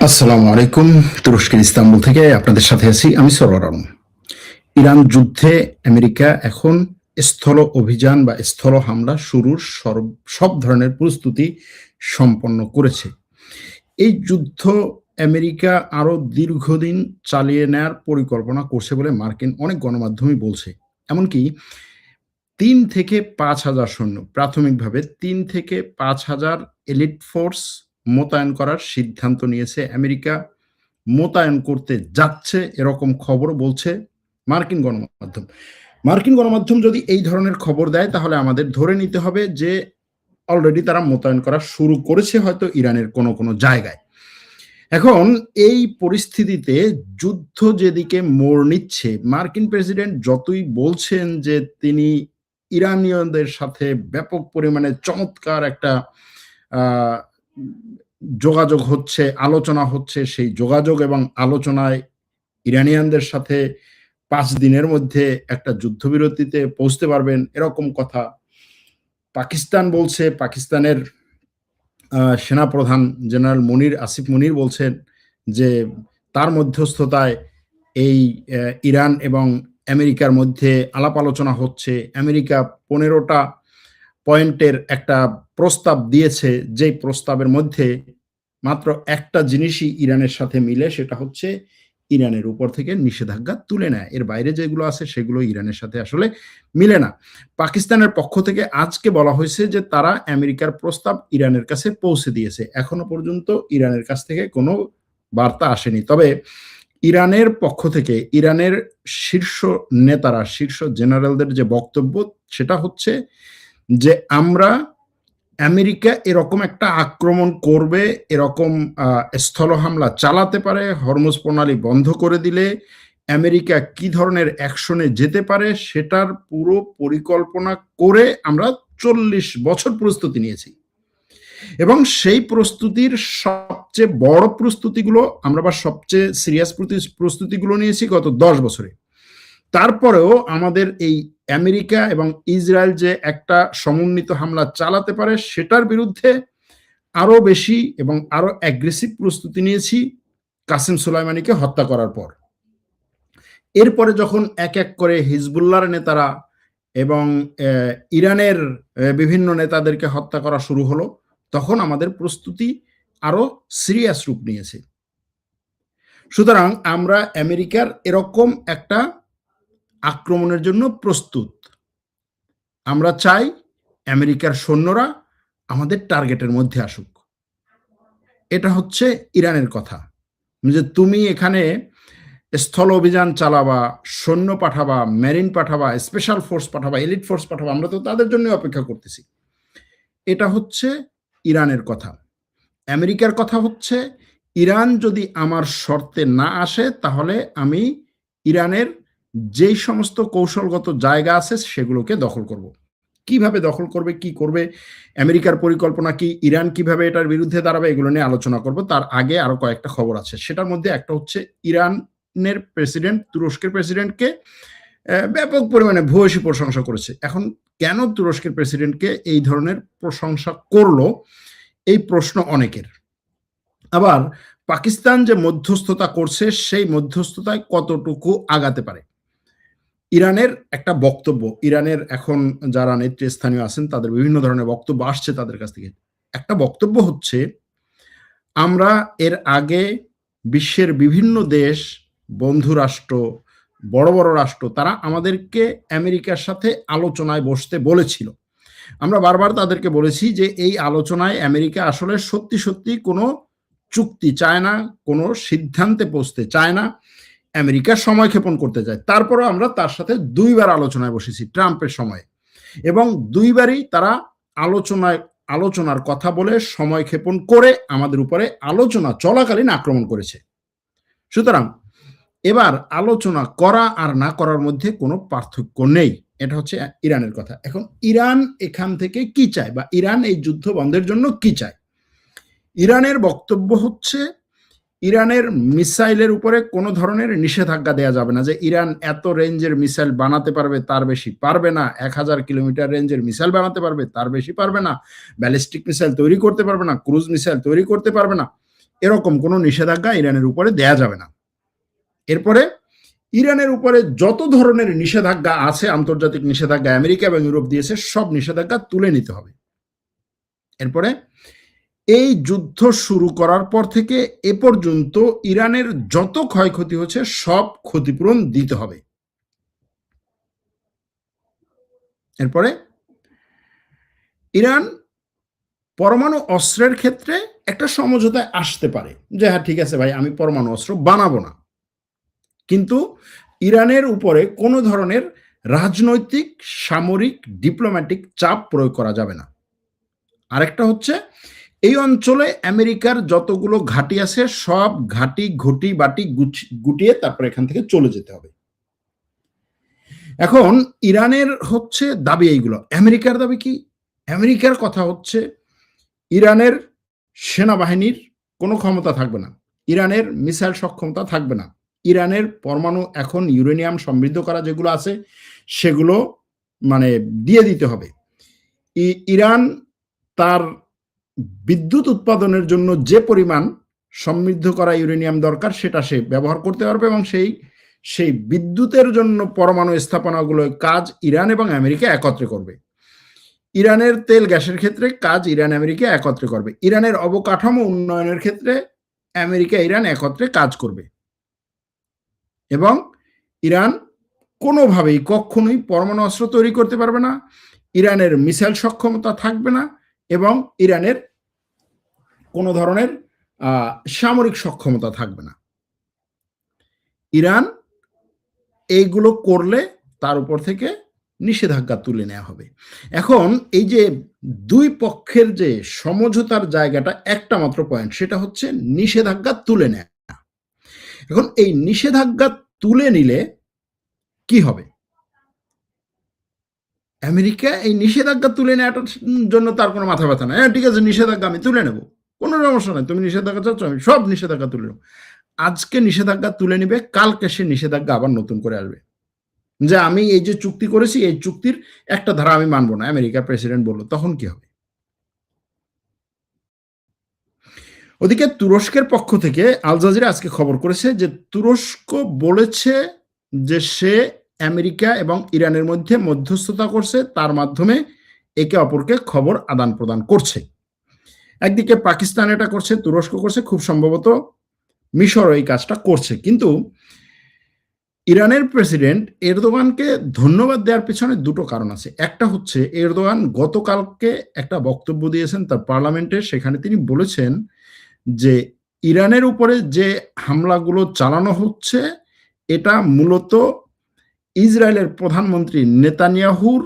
আসসালামু আলাইকুম। তুরস্কের ইস্তাম্বুল থেকে আপনাদের সাথে আছি আমি সরওয়ার আলম। ইরান যুদ্ধে আমেরিকা এখন স্থল অভিযান বা স্থল হামলা শুরুর সব ধরনের প্রস্তুতি সম্পন্ন করেছে। এই যুদ্ধ আমেরিকা আরো দীর্ঘদিন চালিয়ে নেয়ার পরিকল্পনা করছে বলে মার্কিন অনেক গণমাধ্যমই বলছে। এমনকি ৩ থেকে ৫,০০০ সৈন্য, প্রাথমিকভাবে ৩ থেকে ৫,০০০ এলিট ফোর্স মোতায়েন করার সিদ্ধান্ত নিয়েছে আমেরিকা। মোতায়েন করতে যাচ্ছে এরকম খবরও বলছে মার্কিন গণমাধ্যম। মার্কিন গণমাধ্যম যদি এই ধরনের খবর দেয় তাহলে আমাদের ধরে নিতে হবে যে অলরেডি তারা মোতায়েন করা শুরু করেছে হয়তো ইরানের কোনো জায়গায়। এখন এই পরিস্থিতিতে যুদ্ধ যেদিকে মোড় নিচ্ছে, মার্কিন প্রেসিডেন্ট যতই বলছেন যে তিনি ইরানীয়দের সাথে ব্যাপক পরিমাণে চমৎকার একটা আ যোগাযোগ হচ্ছে, আলোচনা হচ্ছে, সেই যোগাযোগ এবং আলোচনায় ইরানিয়ানদের সাথে ৫ দিনের মধ্যে একটা যুদ্ধবিরতিতে পৌঁছতে পারবেন, এরকম কথা। পাকিস্তান বলছে, পাকিস্তানের সেনাপ্রধান জেনারেল আসিফ মুনির বলছেন যে তার মধ্যস্থতায় এই ইরান এবং আমেরিকার মধ্যে আলাপ আলোচনা হচ্ছে। আমেরিকা ১৫টা পয়েন্টের একটা প্রস্তাব দিয়েছে, যেই প্রস্তাবের মধ্যে মাত্র একটা জিনিসই ইরানের সাথে মিলে, সেটা হচ্ছে ইরানের উপর থেকে নিষেধাজ্ঞা তুলে নেয়। এর বাইরে যেগুলো আছে সেগুলো ইরানের সাথে আসলে মিলে না। পাকিস্তানের পক্ষ থেকে আজকে বলা হয়েছে যে তারা আমেরিকার প্রস্তাব ইরানের কাছে পৌঁছে দিয়েছে। এখনো পর্যন্ত ইরানের কাছ থেকে কোনো বার্তা আসেনি। তবে ইরানের পক্ষ থেকে ইরানের শীর্ষ নেতারা, শীর্ষ জেনারেলদের যে বক্তব্য সেটা হচ্ছে যে আমরা আমেরিকা এরকম একটা আক্রমণ করবে, এরকম স্থল হামলা চালাতে পারে, হরমুজ প্রণালী বন্ধ করে দিলে আমেরিকা কি ধরনের অ্যাকশনে যেতে পারে সেটার পুরো পরিকল্পনা করে আমরা ৪০ বছর প্রস্তুতি নিয়েছি। এবং সেই প্রস্তুতির সবচেয়ে বড় প্রস্তুতিগুলো আমরা বা সবচেয়ে সিরিয়াস প্রস্তুতিগুলো নিয়েছি গত ১০ বছরে। তারপরেও আমাদের এই আমেরিকা এবং ইসরায়েল যে একটা সমন্বিত হামলা চালাতে পারে সেটার বিরুদ্ধে আরো বেশি এবং আরো অ্যাগ্রেসিভ প্রস্তুতি নিয়েছি কাসেম সুলাইমানিকে হত্যা করার পর। এরপরে যখন এক এক করে হিজবুল্লাহর নেতারা এবং ইরানের বিভিন্ন নেতাদেরকে হত্যা করা শুরু হলো, তখন আমাদের প্রস্তুতি আরো সিরিয়াস রূপ নিয়েছে। সুতরাং আমরা আমেরিকার এরকম একটা আক্রমণের জন্য প্রস্তুত। আমরা চাই আমেরিকার সৈন্যরা আমাদের টার্গেটের মধ্যে আসুক। এটা হচ্ছে ইরানের কথা, যে তুমি এখানে স্থল অভিযান চালাবা, সৈন্য পাঠাবা, মেরিন পাঠাবা, স্পেশাল ফোর্স পাঠাবা, এলিট ফোর্স পাঠাবা, আমরা তো তাদের জন্য অপেক্ষা করতেছি। এটা হচ্ছে ইরানের কথা। আমেরিকার কথা হচ্ছে ইরান যদি আমার শর্তে না আসে তাহলে আমি ইরানের যেই সমস্ত কৌশলগত জায়গা আছে সেগুলোকে দখল করব। কিভাবে দখল করবে, কি করবে, আমেরিকার পরিকল্পনা কি, ইরান কিভাবে এটার বিরুদ্ধে দাঁড়াবে, এগুলো নিয়ে আলোচনা করব। তার আগে আরো কয়েকটা খবর আছে। সেটার মধ্যে একটা হচ্ছে ইরানের প্রেসিডেন্ট তুরস্কের প্রেসিডেন্টকে ব্যাপক পরিমাণে ভূয়সী প্রশংসা করেছে। এখন কেন তুরস্কের প্রেসিডেন্টকে এই ধরনের প্রশংসা করলো, এই প্রশ্ন অনেকের। আবার পাকিস্তান যে মধ্যস্থতা করছে সেই মধ্যস্থতায় কতটুকু আগাতে পারে। ইরানের একটা বক্তব্য, ইরানের এখন যারা নেতৃস্থানীয় আছেন তাদের বিভিন্ন ধরনের বক্তব্য আসছে তাদের কাছ থেকে। একটা বক্তব্য হচ্ছে, আমরা এর আগে বিশ্বের বিভিন্ন দেশ, বন্ধু রাষ্ট্র, বড় রাষ্ট্র, তারা আমাদেরকে আমেরিকার সাথে আলোচনায় বসতে বলেছিল। আমরা বারবার তাদেরকে বলেছি যে এই আলোচনায় আমেরিকা আসলে সত্যি কোনো চুক্তি চায় না, কোনো সিদ্ধান্তে পৌঁছতে চায় না। আমেরিকা সময় ক্ষেপণ করতে চায়। তারপরেও আমরা তার সাথে ২ বার আলোচনায় বসেছি ট্রাম্পের সময়ে, এবং ২ বারই তারা আলোচনার কথা বলে সময় ক্ষেপণ করে আমাদের উপরে আলোচনা চলাকালীন আক্রমণ করেছে। সুতরাং এবার আলোচনা করা আর না করার মধ্যে কোনো পার্থক্য নেই। এটা হচ্ছে ইরানের কথা। এখন ইরান এখান থেকে কি চায়, বা ইরান এই যুদ্ধ বন্ধের জন্য কি চায়? ইরানের বক্তব্য হচ্ছে ইরানের মিসাইলের উপরে কোনো ধরনের নিষেধাজ্ঞা দেয়া যাবে না, যে ইরান এত রেঞ্জের মিসাইল বানাতে পারবে তার বেশি পারবে না, ১,০০০ কিলোমিটার রেঞ্জের মিসাইল বানাতে পারবে তার বেশি পারবে না, ব্যালিস্টিক মিসাইল তৈরি করতে পারবে না, ক্রুজ মিসাইল তৈরি করতে পারবে না। এরকম কোনো নিষেধাজ্ঞা ইরানের উপরে দেয়া যাবে না। এরপরে ইরানের উপরে যত ধরনের নিষেধাজ্ঞা আছে, আন্তর্জাতিক নিষেধাজ্ঞা আমেরিকা এবং ইউরোপ দিয়েছে, সব নিষেধাজ্ঞা তুলে নিতে হবে। এরপরে এই যুদ্ধ শুরু করার পর থেকে এ পর্যন্ত ইরানের যত ক্ষয়ক্ষতি হচ্ছে সব ক্ষতিপূরণ দিতে হবে। এরপরে ইরান পরমাণু অস্ত্রের ক্ষেত্রে একটা সমঝোতায় আসতে পারে যে হ্যাঁ ঠিক আছে ভাই, আমি পরমাণু অস্ত্র বানাবো না, কিন্তু ইরানের উপরে কোনো ধরনের রাজনৈতিক, সামরিক, ডিপ্লোম্যাটিক চাপ প্রয়োগ করা যাবে না। আরেকটা হচ্ছে, এই অঞ্চলে আমেরিকার যতগুলো ঘাঁটি আছে সব ঘাঁটি, ঘটি, বাটি গুটিয়ে তারপর এখান থেকে চলে যেতে হবে। এখন ইরানের হচ্ছে দাবি এইগুলো। আমেরিকার দাবি কি? আমেরিকার কথা হচ্ছে ইরানের সেনাবাহিনীর কোনো ক্ষমতা থাকবে না, ইরানের মিসাইল সক্ষমতা থাকবে না, ইরানের পরমাণু এখন ইউরেনিয়াম সমৃদ্ধ করা যেগুলো আছে সেগুলো মানে দিয়ে দিতে হবে। ইরান তার বিদ্যুৎ উৎপাদনের জন্য যে পরিমাণ সমৃদ্ধ করা ইউরেনিয়াম দরকার সেটা সে ব্যবহার করতে পারবে, এবং সেই বিদ্যুতের জন্য পরমাণু স্থাপনাগুলোর কাজ ইরান এবং আমেরিকা একত্রে করবে। ইরানের তেল গ্যাসের ক্ষেত্রে কাজ ইরান আমেরিকা একত্রে করবে। ইরানের অবকাঠামো উন্নয়নের ক্ষেত্রে আমেরিকা ইরান একত্রে কাজ করবে। এবং ইরান কোনোভাবেই কখনোই পরমাণু অস্ত্র তৈরি করতে পারবে না, ইরানের মিসাইল সক্ষমতা থাকবে না, এবং ইরানের কোনো ধরনের সামরিক সক্ষমতা থাকবে না। ইরান এইগুলো করলে তার উপর থেকে নিষেধাজ্ঞা তুলে নেওয়া হবে। এখন এই যে দুই পক্ষের যে সমঝোতার জায়গাটা একটা মাত্র পয়েন্ট, সেটা হচ্ছে নিষেধাজ্ঞা তুলে নেওয়া। এখন এই নিষেধাজ্ঞা তুলে নিলে কি হবে? আমেরিকা এই নিষেধাজ্ঞা তুলে নেওয়াটার জন্য তার কোনো মাথা ব্যথা নাই। হ্যাঁ ঠিক আছে, নিষেধাজ্ঞা আমি তুলে নেব, কোনো সমস্যা নাই, তুমি নিষেধাজ্ঞা চাচ্ছ আমি সব নিষেধাজ্ঞা তুলে নেব। আজকে নিষেধাজ্ঞা তুলে নিবে, কালকে সে নিষেধাজ্ঞা আবার নতুন করে আসবে যে আমি এই যে চুক্তি করেছি এই চুক্তির একটা ধারা আমি মানবো না, আমেরিকার প্রেসিডেন্ট বললো, তখন কি হবে? ওদিকে তুরস্কের পক্ষ থেকে আল জাজিরা আজকে খবর করেছে যে তুরস্ক বলেছে যে সে আমেরিকা এবং ইরানের মধ্যে মধ্যস্থতা করছে, তার মাধ্যমে একে অপরকে খবর আদান প্রদান করছে। একদিকে পাকিস্তান এটা করছে, তুরস্ক করছে, খুব সম্ভবত মিশর এই কাজটা করছে। কিন্তু ইরানের প্রেসিডেন্ট এরদোগানকে ধন্যবাদ দেওয়ার পিছনে দুটো কারণ আছে। একটা হচ্ছে এরদোগান গতকালকে একটা বক্তব্য দিয়েছেন তার পার্লামেন্টে, সেখানে তিনি বলেছেন যে ইরানের উপরে যে হামলাগুলো চালানো হচ্ছে এটা মূলত ইসরায়েলের প্রধানমন্ত্রী নেতানিয়াহুর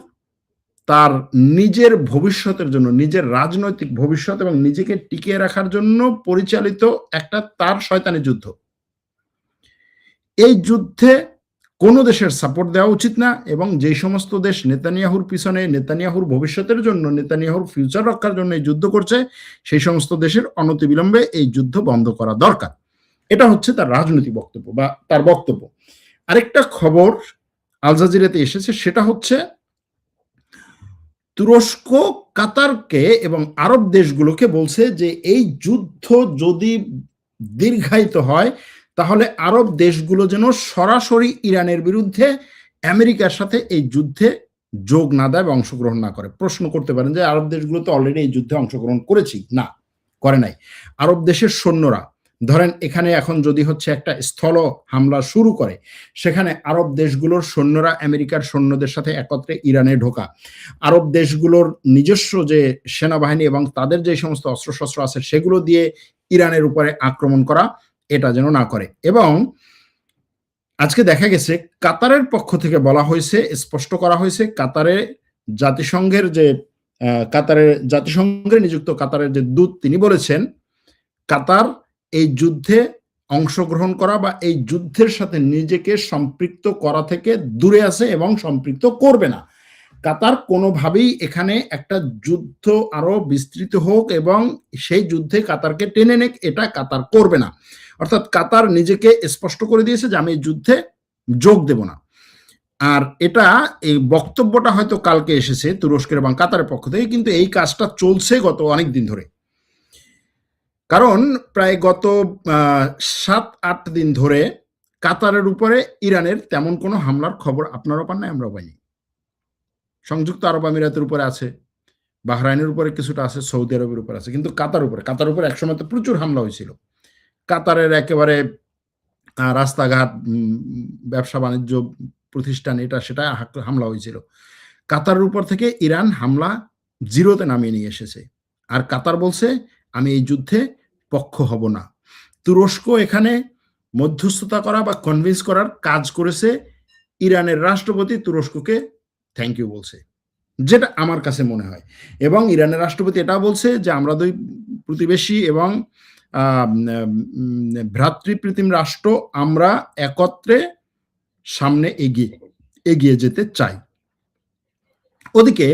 তার নিজের ভবিষ্যতের জন্য, নিজের রাজনৈতিক ভবিষ্যৎ এবং নিজেকে টিকিয়ে রাখার জন্য পরিচালিত একটা তার শয়তানি যুদ্ধ। এই যুদ্ধে কোনো দেশের সাপোর্ট দেওয়া উচিত না, এবং যেই সমস্ত দেশ নেতানিয়াহুর পিছনে, নেতানিয়াহুর ভবিষ্যতের জন্য, নেতানিয়াহুর ফিউচার রক্ষার জন্য এই যুদ্ধ করছে, সেই সমস্ত দেশের অনতিবিলম্বে এই যুদ্ধ বন্ধ করা দরকার। এটা হচ্ছে তার রাজনৈতিক বক্তব্য বা তার বক্তব্য। আরেকটা খবর আল জাজিরাতে এসেছে, সেটা হচ্ছে তুরস্ক কাতারকে এবং আরব দেশগুলোকে বলছে যে এই যুদ্ধ যদি দীর্ঘায়িত হয় তাহলে আরব দেশগুলো যেন সরাসরি ইরানের বিরুদ্ধে আমেরিকার সাথে এই যুদ্ধে যোগ না দেয় বা অংশগ্রহণ না করে। প্রশ্ন করতে পারেন যে আরব দেশগুলো তো অলরেডি এই যুদ্ধে অংশগ্রহণ করেছি, না করে নাই। আরব দেশের সৈন্যরা ধরেন এখানে এখন যদি হচ্ছে একটা স্থল হামলা শুরু করে, সেখানে আরব দেশগুলোর সৈন্যরা আমেরিকার সৈন্যদের সাথে একত্রে ইরানে ঢোকা, আরব দেশগুলোর নিজস্ব যে সেনাবাহিনী এবং তাদের যে সমস্ত অস্ত্রশস্ত্র আছে সেগুলো দিয়ে ইরানের উপরে আক্রমণ করা, এটা যেন না করে। এবং আজকে দেখা গেছে কাতারের পক্ষ থেকে বলা হয়েছে, স্পষ্ট করা হয়েছে, কাতারে জাতিসংঘের যে জাতিসংঘে নিযুক্ত কাতারের যে দূত তিনি বলেছেন কাতার এই যুদ্ধে অংশগ্রহণ করা বা এই যুদ্ধের সাথে নিজেকে সম্পৃক্ত করা থেকে দূরে আছে এবং সম্পৃক্ত করবে না। কাতার কোনোভাবেই এখানে একটা যুদ্ধ আরো বিস্তৃত হোক এবং সেই যুদ্ধে কাতারকে টেনে নেক, এটা কাতার করবে না। অর্থাৎ কাতার নিজেকে স্পষ্ট করে দিয়েছে যে আমি এই যুদ্ধে যোগ দেব না। আর এটা এই বক্তব্যটা হয়তো কালকে এসেছে তুরস্কের এবং কাতারের পক্ষ থেকে, কিন্তু এই কাজটা চলছে গত অনেক দিন ধরে। কারণ প্রায় গত ৭-৮ দিন ধরে কাতারের উপরে ইরানের তেমন কোনো হামলার খবর আপনারাও পান নাই, আমরাও পাইনি। সংযুক্ত আরব আমিরাতের উপরে আছে, বাহরাইনের উপরে কিছুটা আছে, সৌদি আরবের উপরে আছে, কিন্তু কাতার উপরে একসময় তো প্রচুর হামলা হয়েছিল। কাতারের একেবারে রাস্তাঘাট, ব্যবসা বাণিজ্য প্রতিষ্ঠান, এটা সেটা হামলা হয়েছিল। কাতারের উপর থেকে ইরান হামলা জিরোতে নামিয়ে নিয়ে এসেছে। আর কাতার বলছে আমি এই যুদ্ধে পক্ষ হব না। তুরস্ক এখানে মধ্যস্থতা করা বা কনভিন্স করার কাজ করেছে। ইরানের রাষ্ট্রপতি তুরস্ককে থ্যাংক ইউ বলছে, যেটা আমার কাছে মনে হয়। এবং ইরানের রাষ্ট্রপতি এটা বলছে যে আমরা দুই প্রতিবেশী এবং ভ্রাতৃপ্রতিম রাষ্ট্র, আমরা একত্রে সামনে এগিয়ে যেতে চাই। ওদিকে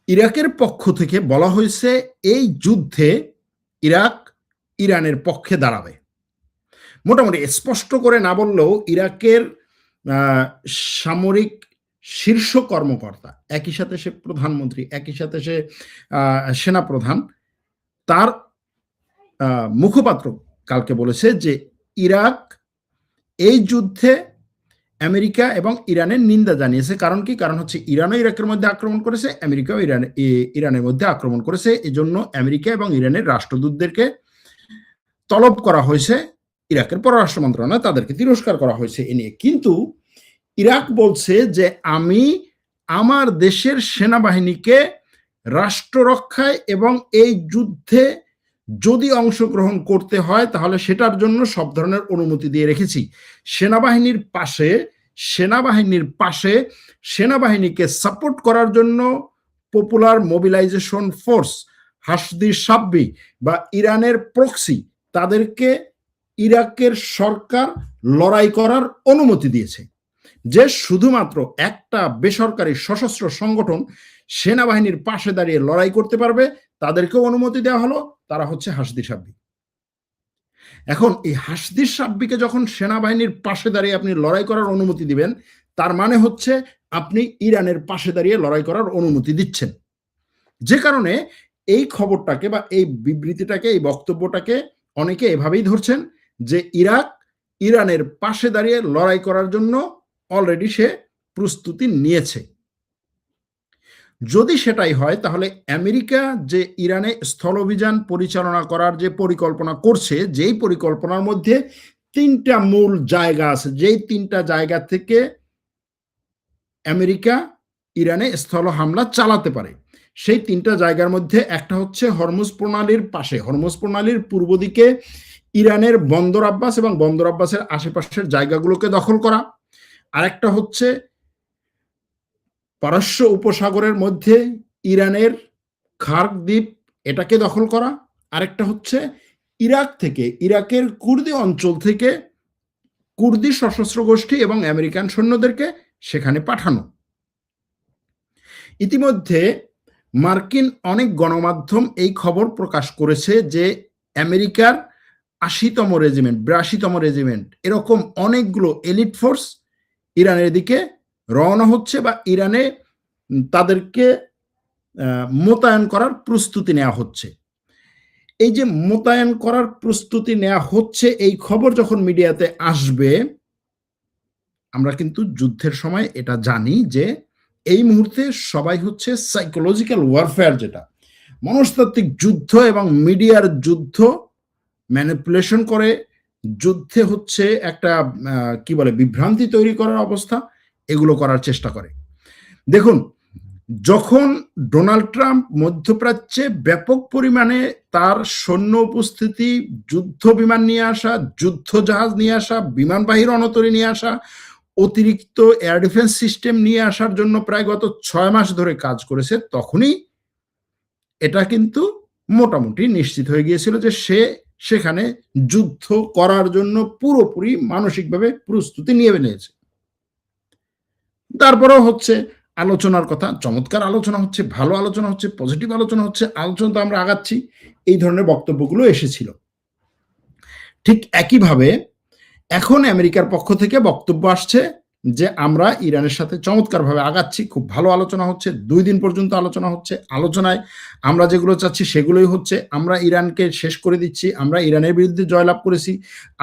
ইরাকের পক্ষ থেকে বলা হয়েছে এই যুদ্ধে ইরাক ইরানের পক্ষে দাঁড়াবে। মোটামুটি স্পষ্ট করে না বললেও ইরাকের সামরিক শীর্ষ কর্মকর্তা, একই সাথে সে প্রধানমন্ত্রী, একই সাথে সে সেনাপ্রধান, তার মুখপাত্র কালকে বলেছে যে ইরাক এই যুদ্ধে আমেরিকা এবং ইরানের নিন্দা জানিয়েছে। কারণ কি? কারণ হচ্ছে ইরানও ইরাকের মধ্যে আক্রমণ করেছে, আমেরিকাও ইরানের মধ্যে আক্রমণ করেছে। এজন্য আমেরিকা এবং ইরানের রাষ্ট্রদূতদেরকে তলব করা হয়েছে, ইরাকের পররাষ্ট্র মন্ত্রণালয় তাদেরকে তিরস্কার করা হয়েছে এ নিয়ে। কিন্তু ইরাক বলছে যে আমি আমার দেশের সেনাবাহিনীকে রাষ্ট্র রক্ষায় এবং এই যুদ্ধে যদি অংশগ্রহণ করতে হয় তাহলে সেটার জন্য সব ধরনের অনুমতি দিয়ে রেখেছি। সেনাবাহিনীর পাশে সেনাবাহিনীকে সাপোর্ট করার জন্য পপুলার মোবিলাইজেশন ফোর্স, হাসদি সাব্বি বা ইরানের প্রক্সি, তাদেরকে ইরাকের সরকার লড়াই করার অনুমতি দিয়েছে। যে শুধুমাত্র একটা বেসরকারি সশস্ত্র সংগঠন সেনাবাহিনীর পাশে দাঁড়িয়ে লড়াই করতে পারবে, তাদেরকেও অনুমতি দেওয়া হলো, তারা হচ্ছে হাসদি সাব্বি। এখন এই হাসদি সাব্বিকে যখন সেনাবাহিনীর পাশে দাঁড়িয়ে আপনি লড়াই করার অনুমতি দিবেন, তার মানে হচ্ছে আপনি ইরানের পাশে দাঁড়িয়ে লড়াই করার অনুমতি দিচ্ছেন। যে কারণে এই খবরটাকে বা এই বিবৃতিটাকে, এই বক্তব্যটাকে অনেকে এভাবেই ধরছেন যে ইরাক ইরানের পাশে দাঁড়িয়ে লড়াই করার জন্য অলরেডি সে প্রস্তুতি নিয়েছে। যদি সেটাই হয় তাহলে আমেরিকা যে ইরানে স্থলাভিযান পরিচালনা করার যে পরিকল্পনা করছে, যেই পরিকল্পনার মধ্যে 3টা মূল জায়গা আছে, যেই 3টা জায়গা থেকে আমেরিকা ইরানে স্থল হামলা চালাতে পারে, সেই 3টা জায়গার মধ্যে একটা হচ্ছে হরমুজ প্রণালীর পাশে, হরমুজ প্রণালীর পূর্ব দিকে ইরানের বন্দর আব্বাস এবং বন্দর আব্বাসের আশেপাশের জায়গাগুলোকে দখল করা। আরেকটা হচ্ছে পারস্য উপসাগরের মধ্যে ইরানের খার্ক দ্বীপ, এটাকে দখল করা। আরেকটা হচ্ছে ইরাক থেকে, ইরাকের কুর্দি অঞ্চল থেকে কুর্দি সশস্ত্র গোষ্ঠী এবং আমেরিকান সৈন্যদেরকে সেখানে পাঠানো। ইতিমধ্যে মার্কিন অনেক গণমাধ্যম এই খবর প্রকাশ করেছে যে আমেরিকার 80তম রেজিমেন্ট, 82তম রেজিমেন্ট, এরকম অনেকগুলো এলিট ফোর্স ইরানের দিকে রওনা হচ্ছে বা ইরানে তাদেরকে মোতায়েন করার প্রস্তুতি নেওয়া হচ্ছে। এই যে মোতায়েন করার প্রস্তুতি নেওয়া হচ্ছে, এই খবর যখন মিডিয়াতে আসবে, আমরা কিন্তু যুদ্ধের সময় এটা জানি যে এই মুহূর্তে সবাই হচ্ছে সাইকোলজিক্যাল ওয়ারফেয়ার, যেটা মনস্তাত্ত্বিক যুদ্ধ এবং মিডিয়ার যুদ্ধ, ম্যানিপুলেশন করে যুদ্ধে হচ্ছে একটা কি বলে বিভ্রান্তি তৈরি করার অবস্থা, এগুলো করার চেষ্টা করে। দেখুন, যখন ডোনাল্ড ট্রাম্প মধ্যপ্রাচ্যে ব্যাপক পরিমাণে তার সৈন্য উপস্থিতি, যুদ্ধ বিমান নিয়ে আসা, যুদ্ধ জাহাজ নিয়ে আসা, বিমানবাহী রণতরী নিয়ে আসা, অতিরিক্ত এয়ার ডিফেন্স সিস্টেম নিয়ে আসার জন্য প্রায় গত 6 মাস ধরে কাজ করেছে, তখনই এটা কিন্তু মোটামুটি নিশ্চিত হয়ে গিয়েছিল যে সে সেখানে যুদ্ধ করার জন্য পুরোপুরি মানসিকভাবে প্রস্তুতি নিয়ে নিয়েছে। তারপরেও হচ্ছে আলোচনার কথা, চমৎকার আলোচনা হচ্ছে, ভালো আলোচনা হচ্ছে, পজিটিভ আলোচনা হচ্ছে, আলোচনা তো আমরা আগাচ্ছি, এই ধরনের বক্তব্যগুলো এসেছিল। ঠিক একইভাবে এখন আমেরিকার পক্ষ থেকে বক্তব্য আসছে যে আমরা ইরানের সাথে চমৎকারভাবে আগাচ্ছি, খুব ভালো আলোচনা হচ্ছে, ২ দিন পর্যন্ত আলোচনা হচ্ছে। আলোচনায় আমরা যেগুলো চাচ্ছি সেগুলোই হচ্ছে। আমরা ইরানকে শেষ করে দিচ্ছি, আমরা ইরানের বিরুদ্ধে জয়লাভ করেছি।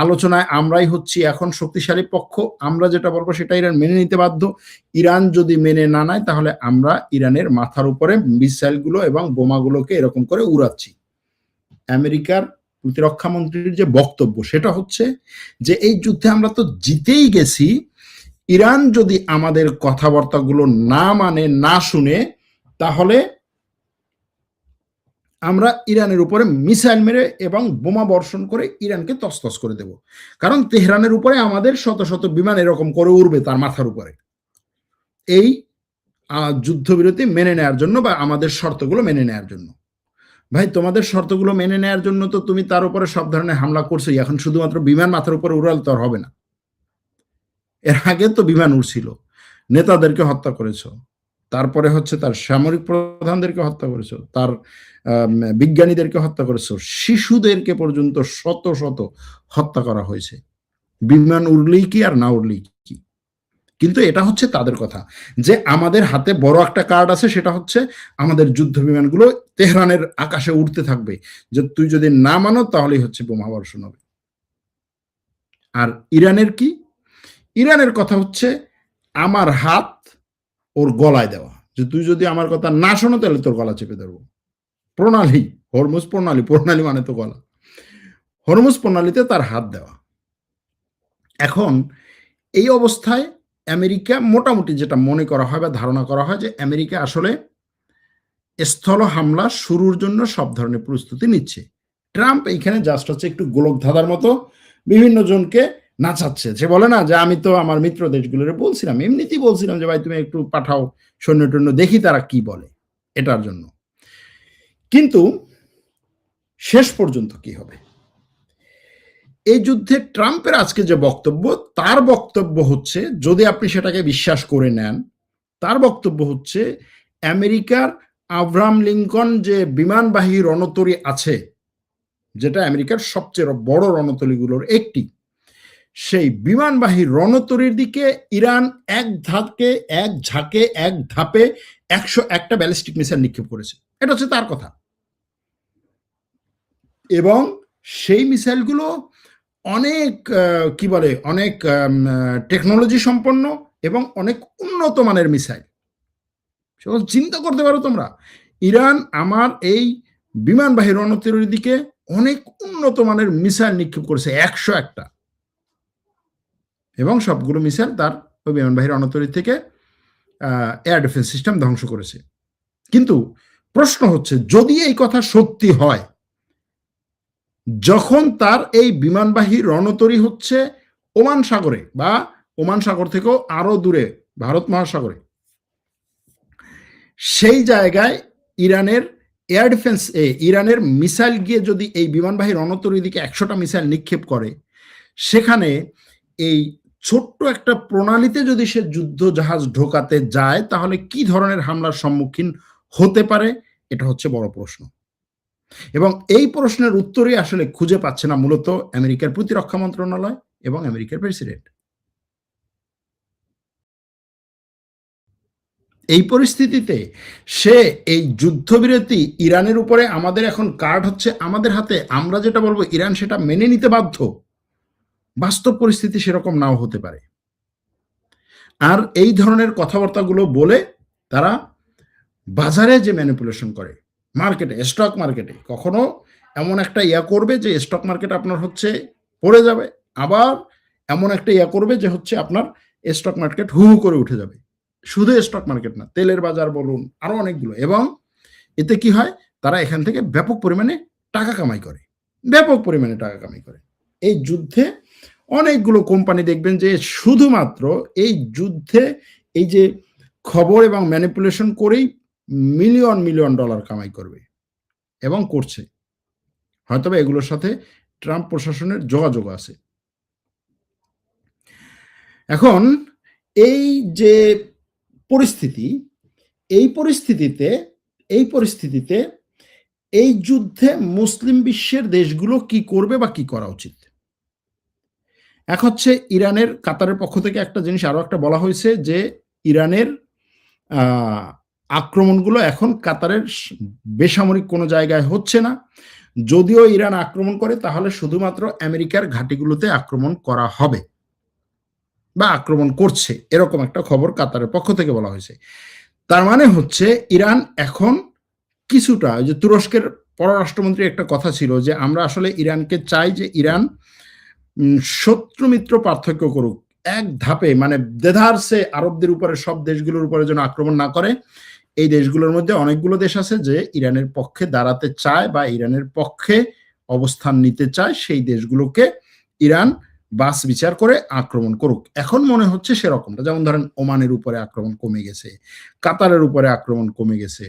আলোচনায় আমরাই হচ্ছি এখন শক্তিশালী পক্ষ। আমরা যেটা বলবো সেটা ইরান মেনে নিতে বাধ্য। ইরান যদি মেনে না নেয় তাহলে আমরা ইরানের মাথার উপরে মিসাইলগুলো এবং বোমাগুলোকে এরকম করে উড়াচ্ছি। আমেরিকার প্রতিরক্ষা মন্ত্রীর যে বক্তব্য সেটা হচ্ছে যে এই যুদ্ধে আমরা তো জিতেই গেছি, ইরান যদি আমাদের কথাবার্তাগুলো না মানে, না শুনে, তাহলে আমরা ইরানের উপরে মিসাইল মেরে এবং বোমা বর্ষণ করে ইরানকে তছনছ করে দেব। কারণ তেহরানের উপরে আমাদের শত শত বিমান এরকম করে উড়বে তার মাথার উপরে, এই যুদ্ধবিরতি মেনে নেয়ার জন্য বা আমাদের শর্তগুলো মেনে নেয়ার জন্য। ভাই, তোমাদের শর্তগুলো মেনে নেয়ার জন্য তো তুমি তার উপরে সব ধরনের হামলা করছোই, এখন শুধুমাত্র বিমান মাথার উপরে উড়ালে তো আর হবে না। এর আগে তো বিমান উড়ছিল, নেতাদেরকে হত্যা করেছো, তারপরে হচ্ছে তার সামরিক প্রধানদেরকে হত্যা করেছো, তার বিজ্ঞানীদেরকে হত্যা করেছো, শিশুদেরকে পর্যন্ত শত শত হত্যা করা হয়েছে। বিমান উড়লেই কি আর না উড়লেই কি। কিন্তু এটা হচ্ছে তাদের কথা যে আমাদের হাতে বড় একটা কার্ড আছে, সেটা হচ্ছে আমাদের যুদ্ধ বিমানগুলো তেহরানের আকাশে উঠতে থাকবে, যে তুই যদি না মানো তাহলেই হচ্ছে বোমা বর্ষণ হবে। আর ইরানের কি? ইরানের কথা হচ্ছে আমার হাত ওর গলায় দেওয়া, যে তুই যদি আমার কথা না শোনো তাহলে তোর গলা চেপে ধরবো। প্রণালী, হরমুজ প্রণালী, প্রণালী মানে তো গলা, হরমুজ প্রণালীতে তার হাত দেওয়া। এখন এই অবস্থায় আমেরিকা মোটামুটি যেটা মনে করা হয় বা ধারণা করা হয় যে আমেরিকা আসলে স্থল হামলা শুরুর জন্য সব ধরনের প্রস্তুতি নিচ্ছে। ট্রাম্প এইখানে জাস্ট হচ্ছে একটু গোলক ধাঁধার মতো বিভিন্ন জনকে নাচাচ্ছে। সে বলে না যে আমি তো আমার মিত্র দেশগুলোরে বলছিলাম, এমনিতেই বলছিলাম যে ভাই তুমি একটু পাঠাও সৈন্য টৈন্য, দেখি তারা কি বলে এটার জন্য। কিন্তু শেষ পর্যন্ত কি হবে? এই যুদ্ধে ট্রাম্পের আজকে যে বক্তব্য, তার বক্তব্য হচ্ছে, যদি আপনি সেটাকে বিশ্বাস করে নেন, তার বক্তব্য হচ্ছে আমেরিকার আব্রাহাম লিঙ্কন যে বিমানবাহী রণতরী আছে, যেটা আমেরিকার সবচেয়ে বড় রণতরীগুলোর একটি, সেই বিমানবাহী রণতরীর দিকে ইরান এক ধাপে 101টা ব্যালিস্টিক মিসাইল নিক্ষেপ করেছে। এটা হচ্ছে তার কথা। এবং সেই মিসাইলগুলো অনেক কি বলে, অনেক টেকনোলজি সম্পন্ন এবং অনেক উন্নত মানের মিসাইল। চিন্তা করতে পারো তোমরা, ইরান আমার এই বিমানবাহী রণতরীর দিকে অনেক উন্নত মানের মিসাইল নিক্ষেপ করেছে 101টা, এবং সবগুলো মিসাইল তার ওই বিমানবাহী রণতরী থেকে এয়ার ডিফেন্স সিস্টেম ধ্বংস করেছে। কিন্তু প্রশ্ন হচ্ছে, যদি এই কথা সত্যি হয়, যখন তার এই বিমানবাহী রণতরী হচ্ছে ওমান সাগরে বা ওমান সাগর থেকেও আরো দূরে ভারত মহাসাগরে, সেই জায়গায় ইরানের এয়ার ডিফেন্স ইরানের মিসাইল গিয়ে যদি এই বিমানবাহী রণতরীর দিকে 100টা মিসাইল নিক্ষেপ করে, সেখানে এই ছোট্ট একটা প্রণালীতে যদি সে যুদ্ধ জাহাজ ঢোকাতে যায়, তাহলে কি ধরনের হামলার সম্মুখীন হতে পারে? এটা হচ্ছে বড় প্রশ্ন। এবং এই প্রশ্নের উত্তরই আসলে খুঁজে পাচ্ছে না মূলত আমেরিকার প্রতিরক্ষা মন্ত্রণালয় এবং আমেরিকার প্রেসিডেন্ট। এই পরিস্থিতিতে সে এই যুদ্ধবিরতি ইরানের উপরে, আমাদের এখন কার্ড হচ্ছে আমাদের হাতে, আমরা যেটা বলবো ইরান সেটা মেনে নিতে বাধ্য। বাস্তব পরিস্থিতি সেরকম নাও হতে পারে। আর এই ধরনের কথাবার্তাগুলো বলে তারা বাজারে যে ম্যানিপুলেশন করে, মার্কেটে, স্টক মার্কেটে কখনো এমন একটা করবে যে স্টক মার্কেট আপনার হচ্ছে পড়ে যাবে, আবার এমন একটা করবে যে হচ্ছে আপনার স্টক মার্কেট হু হু করে উঠে যাবে। শুধু স্টক মার্কেট না, তেলের বাজার বলুন, আরো অনেকগুলো। এবং এতে কি হয়, তারা এখান থেকে ব্যাপক পরিমাণে টাকা কামাই করে, ব্যাপক পরিমাণে টাকা কামাই করে। এই যুদ্ধে অনেকগুলো কোম্পানি দেখবেন যে শুধুমাত্র এই যুদ্ধে এই যে খবর এবং ম্যানিপুলেশন করেই মিলিয়ন মিলিয়ন ডলার কামাই করবে এবং করছে। হয়তো এগুলোর সাথে ট্রাম্প প্রশাসনের যোগাযোগ আছে। এখন এই যে পরিস্থিতি, এই পরিস্থিতিতে এই যুদ্ধে মুসলিম বিশ্বের দেশগুলো কি করবে বা কি করা উচিত? এক হচ্ছে ইরানের কাতারের পক্ষ থেকে একটা জিনিস আরো একটা বলা হয়েছে যে ইরানের আক্রমণগুলো এখন কাতারের বেসামরিক কোনো জায়গায় হচ্ছে না। যদিও ইরান আক্রমণ করে তাহলে শুধুমাত্র আমেরিকার ঘাঁটিগুলোতে আক্রমণ করা হবে বা আক্রমণ করছে, এরকম একটা খবর কাতারের পক্ষ থেকে বলা হয়েছে। তার মানে হচ্ছে ইরান এখন কিছুটা, যে তুরস্কের পররাষ্ট্রমন্ত্রী একটা কথা ছিল যে আমরা আসলে ইরানকে চাই যে ইরান শত্রু মিত্র পার্থক্য করুক, এক ধাপে মানে দেধারসে আরবদের উপরে সব দেশগুলোর উপরে যেন আক্রমণ না করে। এই দেশগুলোর মধ্যে অনেকগুলো দেশ আছে যে ইরানের পক্ষে দাঁড়াতে চায় বা ইরানের পক্ষে অবস্থান নিতে চায়, সেই দেশগুলোকে ইরান বাস বিচার করে আক্রমণ করুক। এখন মনে হচ্ছে সেরকমটা, যেমন ধরেন ওমানের উপরে আক্রমণ কমে গেছে, কাতারের উপরে আক্রমণ কমে গেছে,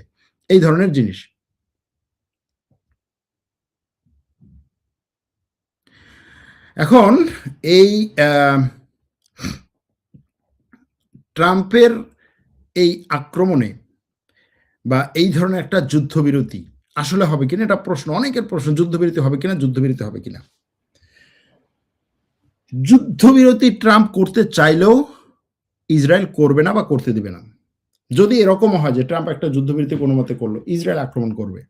এই ধরনের জিনিস। এখন এই ট্রাম্পের এই আক্রমণে বা এই ধরনের একটা যুদ্ধবিরতি আসলে হবে কিনা, এটা প্রশ্ন, অনেকের প্রশ্ন, যুদ্ধবিরতি হবে কিনা, যুদ্ধবিরতি হবে কিনা। যুদ্ধবিরতি ট্রাম্প করতে চাইলেও ইসরায়েল করবে না বা করতে দিবে না। যদি এরকম হয় যে ট্রাম্প একটা যুদ্ধবিরতি কোনো মতে করলো, ইসরায়েল আক্রমণ করবে,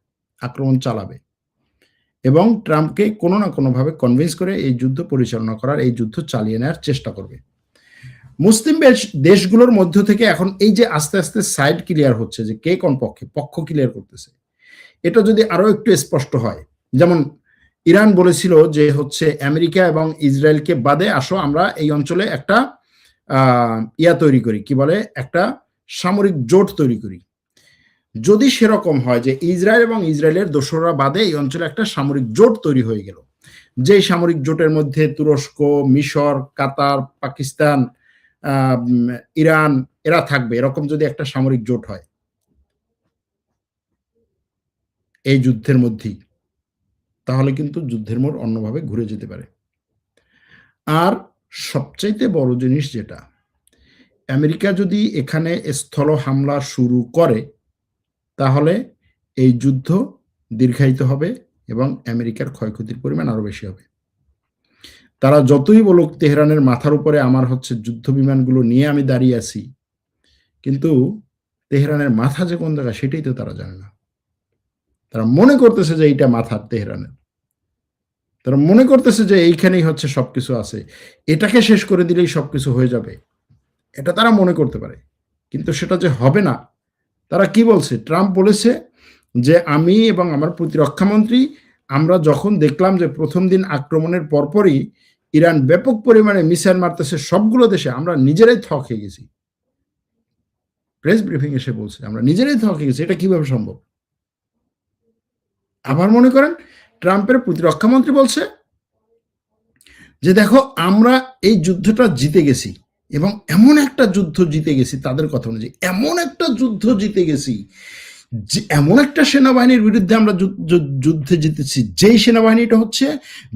আক্রমণ চালাবে এবং ট্রাম্পকে কোনো না কোনোভাবে কনভিন্স করে এই যুদ্ধ পরিচালনা করার, এই যুদ্ধ চালিয়ে নেওয়ার চেষ্টা করবে। মুসলিম দেশগুলোর মধ্য থেকে এখন এই যে আস্তে আস্তে সাইড ক্লিয়ার হচ্ছে যে কে কোন পক্ষে, পক্ষ ক্লিয়ার করতেছে, এটা যদি আরো একটু স্পষ্ট হয়, যেমন ইরান বলেছিল যে হচ্ছে আমেরিকা এবং ইসরায়েলকে বাদে আসো আমরা এই অঞ্চলে একটা ইয়া তৈরি করি, কি বলে, একটা সামরিক জোট তৈরি করি। যদি সেরকম হয় যে ইসরায়েল এবং ইসরায়েলের দোসররা বাদে এই অঞ্চলে একটা সামরিক জোট তৈরি হয়ে গেল, যে সামরিক জোটের মধ্যে তুরস্ক, মিশর, কাতার, পাকিস্তান, ইরান এরা থাকবে, এরকম যদি একটা সামরিক জোট হয় এই যুদ্ধের মধ্যেই, তাহলে কিন্তু যুদ্ধের মোড় অন্যভাবে ঘুরে যেতে পারে। আর সবচাইতে বড় জিনিস যেটা, আমেরিকা যদি এখানে স্থল হামলা শুরু করে তাহলে এই যুদ্ধ দীর্ঘায়িত হবে এবং আমেরিকার ক্ষয়ক্ষতির পরিমাণ আরো বেশি হবে। তারা যতই বলুক তেহরানের মাথার উপরে আমার হচ্ছে যুদ্ধ বিমানগুলো নিয়ে আমি দাঁড়িয়ে আছি, কিন্তু তেহরানের মাথা যে কোন জায়গা সেটাই তো তারা জানে না। তারা মনে করতেছে যে এইটা মাথার তেহরানের, তারা মনে করতেছে যে এইখানেই হচ্ছে সবকিছু আছে, এটাকে শেষ করে দিলেই সবকিছু হয়ে যাবে, এটা তারা মনে করতে পারে, কিন্তু সেটা যে হবে না। তারা কি বলছে, ট্রাম্প বলেছে যে আমি এবং আমার প্রতিরক্ষা মন্ত্রী আমরা যখন দেখলাম যে প্রথম দিন আক্রমণের পরপরই ইরান ব্যাপক পরিমাণে মিসাইল মারতেছে সবগুলো দেশে, আমরা নিজেরাই থক হয়ে গেছি। প্রেস ব্রিফিং এসে বলছে আমরা নিজেরাই থক হয়ে গেছি, এটা কিভাবে সম্ভব। আবার মনে করেন ট্রাম্পের প্রতিরক্ষা মন্ত্রী বলছে যে দেখো আমরা এই যুদ্ধটা জিতে গেছি এবং এমন একটা যুদ্ধ জিতে গেছি, তাদের কথা অনুযায়ী এমন একটা যুদ্ধ জিতে গেছি, এমন একটা সেনাবাহিনীর বিরুদ্ধে আমরা যুদ্ধে জিতেছি, যেই সেনাবাহিনীটা হচ্ছে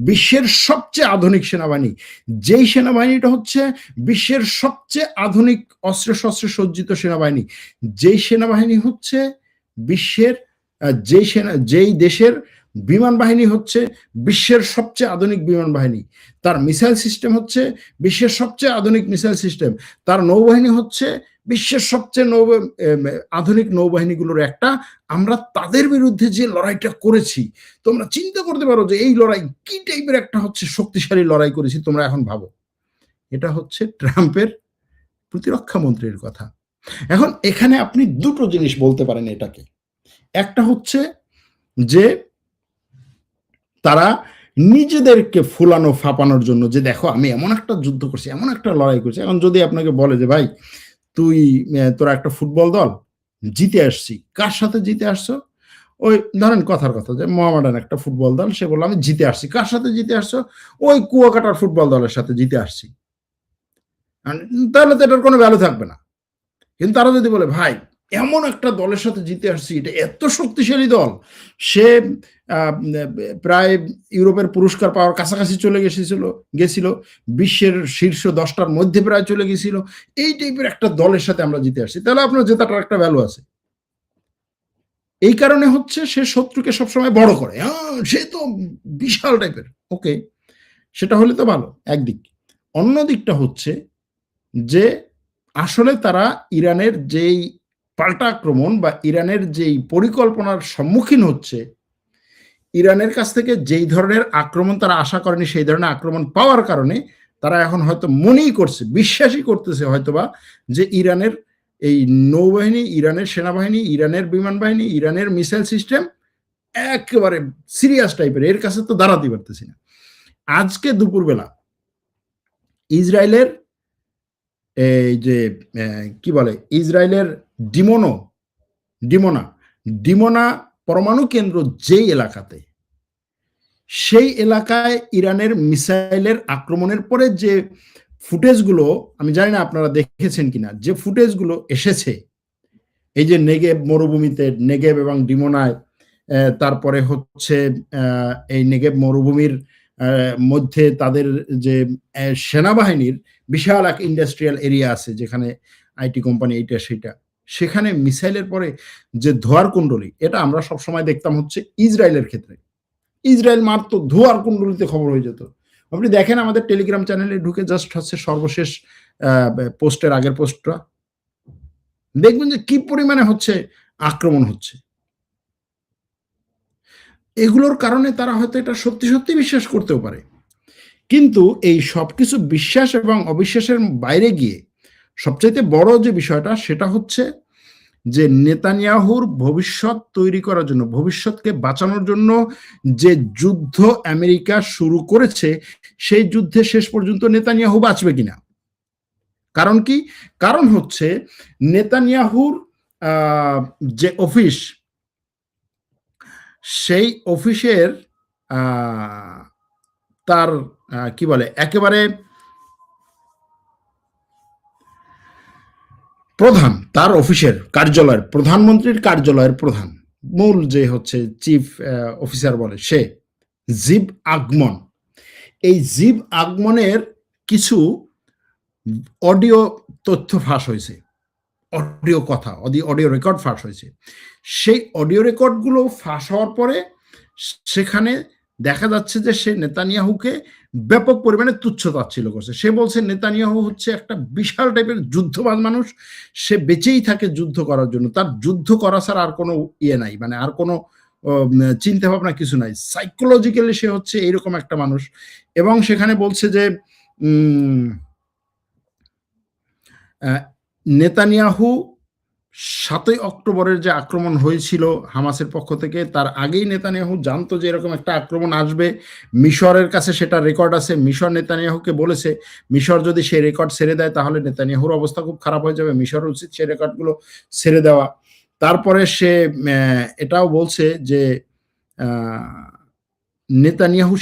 বিশ্বের সবচেয়ে আধুনিক সেনাবাহিনী, যেই সেনাবাহিনীটা হচ্ছে বিশ্বের সবচেয়ে আধুনিক অস্ত্র শস্ত্রে সজ্জিত সেনাবাহিনী, যেই সেনাবাহিনী হচ্ছে বিশ্বের যেই দেশের বিমান বাহিনী হচ্ছে বিশ্বের সবচেয়ে আধুনিক বিমান বাহিনী, তার মিসাইল সিস্টেম হচ্ছে বিশ্বের সবচেয়ে আধুনিক মিসাইল সিস্টেম, তার নৌবাহিনী হচ্ছে বিশ্বের সবচেয়ে আধুনিক নৌবাহিনীগুলোর একটা, আমরা তাদের বিরুদ্ধে যে লড়াইটা করেছি, তোমরা চিন্তা করতে পারো যে এই লড়াই কি টাইপের একটা হচ্ছে শক্তিশালী লড়াই করেছি, তোমরা এখন ভাবো। এটা হচ্ছে ট্রাম্পের প্রতিরক্ষা মন্ত্রীর কথা। এখন এখানে আপনি দুটো জিনিস বলতে পারেন এটাকে, একটা হচ্ছে যে তারা নিজেদেরকে ফুলানো ফাঁপানোর জন্য যে দেখো আমি এমন একটা যুদ্ধ করছি, এমন একটা লড়াই করছি। এখন যদি আপনাকে বলে যে ভাই তুই তোরা একটা ফুটবল দল জিতে আসছি, কার সাথে জিতে আসছো, ওই ধরেন কথার কথা যে মোহামেডান একটা ফুটবল দল, সে বললো আমি জিতে আসছি, কার সাথে জিতে আসছো, ওই কুয়াকাটার ফুটবল দলের সাথে জিতে আসছি, তাহলে তো এটার কোনো ভ্যালু থাকবে না। কিন্তু তারা যদি বলে ভাই এমন একটা দলের সাথে জিতে আসছি, এটা এত শক্তিশালী দল, সে প্রায় ইউরোপের পুরস্কার পাওয়ার কাছাকাছি চলে গেছিল, বিশ্বের শীর্ষ 10টার মধ্যে প্রায় চলে গেছিল, এই টাইপের একটা দলের সাথে আমরা জিতে আসছি, তাহলে আপনার জেতাটার একটা ভ্যালু আছে। এই কারণে হচ্ছে সে শত্রুকে সবসময় বড় করে, সে তো বিশাল টাইপের, ওকে সেটা হলে তো ভালো একদিক। অন্য দিকটা হচ্ছে যে আসলে তারা ইরানের যেই পাল্টা আক্রমণ বা ইরানের যেই পরিকল্পনার সম্মুখীন হচ্ছে, ইরানের কাছ থেকে যেই ধরনের আক্রমণ তারা আশা করেনি সেই ধরনের আক্রমণ পাওয়ার কারণে তারা এখন হয়তো মনেই করছে, বিশ্বাসই করতেছে হয়তোবা যে ইরানের এই নৌবাহিনী, ইরানের সেনাবাহিনী, ইরানের বিমান বাহিনী, ইরানের মিসাইল সিস্টেম একেবারে সিরিয়াস টাইপের, এর কাছে তো দাঁড়াতে পারতেছি না। আজকে দুপুরবেলা ইসরায়েলের এই যে কি বলে, ইসরায়েলের ডিমোনা ডিমোনা পরমাণু কেন্দ্র যেই এলাকাতে, সেই এলাকায় ইরানের মিসাইলের আক্রমণের পরে যে ফুটেজগুলো, আমি জানি না আপনারা দেখেছেন কিনা, যে ফুটেজগুলো এসেছে এই যে নেগেব মরুভূমিতে, নেগেব এবং ডিমোনায়, তারপরে হচ্ছে এই নেগেব মরুভূমির মধ্যে তাদের যে সেনাবাহিনীর বিশাল এক ইন্ডাস্ট্রিয়াল এরিয়া আছে যেখানে আইটি কোম্পানি এইটা সেটা, সেখানে মিসাইলের পরে যে ধোয়ার কুণ্ডলী, এটা আমরা সবসময় দেখতাম হচ্ছে ইসরায়েলের ক্ষেত্রে। ইসরায়েল মারত, ধোয়ার কুণ্ডলিতে খবর হয়ে যেত। আপনি দেখেন আমাদের টেলিগ্রাম চ্যানেলে ঢুকে জাস্ট হচ্ছে সর্বশেষ পোস্টের আগের পোস্টটা দেখবেন যে কি পরিমাণে হচ্ছে আক্রমণ হচ্ছে। এগুলোর কারণে তারা হয়তো এটা সত্যি সত্যি বিশ্বাস করতেও পারে, কিন্তু এই সবকিছু বিশ্বাস এবং অবিশ্বাসের বাইরে গিয়ে সবচাইতে বড় যে বিষয়টা সেটা হচ্ছে যে নেতানিয়াহুর ভবিষ্যৎ তৈরি করার জন্য, ভবিষ্যৎকে বাঁচানোর জন্য যে যুদ্ধ আমেরিকা শুরু করেছে, সেই যুদ্ধে শেষ পর্যন্ত নেতানিয়াহু বাঁচবে কিনা। কারণ কি? কারণ হচ্ছে নেতানিয়াহুর যে অফিস, সেই অফিসের তার কি বলে একেবারে প্রধান, তার অফিসের কার্যালয়ের, প্রধানমন্ত্রীর কার্যালয়ের প্রধান, মূল যে হচ্ছে চিফ অফিসার বলে, সে জিব আগমন, এই জিব আগমনের কিছু অডিও তথ্য ফাঁস হয়েছে, অডিও কথা, অডিও রেকর্ড ফাঁস হয়েছে। সেই অডিও রেকর্ডগুলো ফাঁস হওয়ার পরে সেখানে দেখা যাচ্ছে যে সে নেতানিয়াহুকে ব্যাপক পরিমাণে তুচ্ছ-তাচ্ছিল্য করছে। সে বলছে নেতানিয়াহু হচ্ছে একটা বিশাল টাইপের যুদ্ধবাজ মানুষ, সে বেঁচেই থাকে যুদ্ধ করার জন্য, তার যুদ্ধ করা ছাড়া আর কোনো ইয়ে নাই, মানে আর কোনো চিন্তা ভাবনা কিছু নাই, সাইকোলজিক্যালি সে হচ্ছে এইরকম একটা মানুষ। এবং সেখানে বলছে যে নেতানিয়াহু ৭ই অক্টোবরের যে আক্রমণ হয়েছিল হামাসের পক্ষ থেকে, তার আগেই নেতানিয়াহু জানতো যে এরকম একটা আক্রমণ আসবে। মিশরের কাছে সেটা রেকর্ড আছে, মিশর নেতানিয়াহুকে বলেছে মিশর যদি সেই রেকর্ড ছেড়ে দেয় তাহলে নেতানিয়াহুর অবস্থা খুব খারাপ হয়ে যাবে, মিশর উচিত সেই রেকর্ডগুলো ছেড়ে দেওয়া। তারপরে সে এটাও বলছে যে নেতানিয়াহু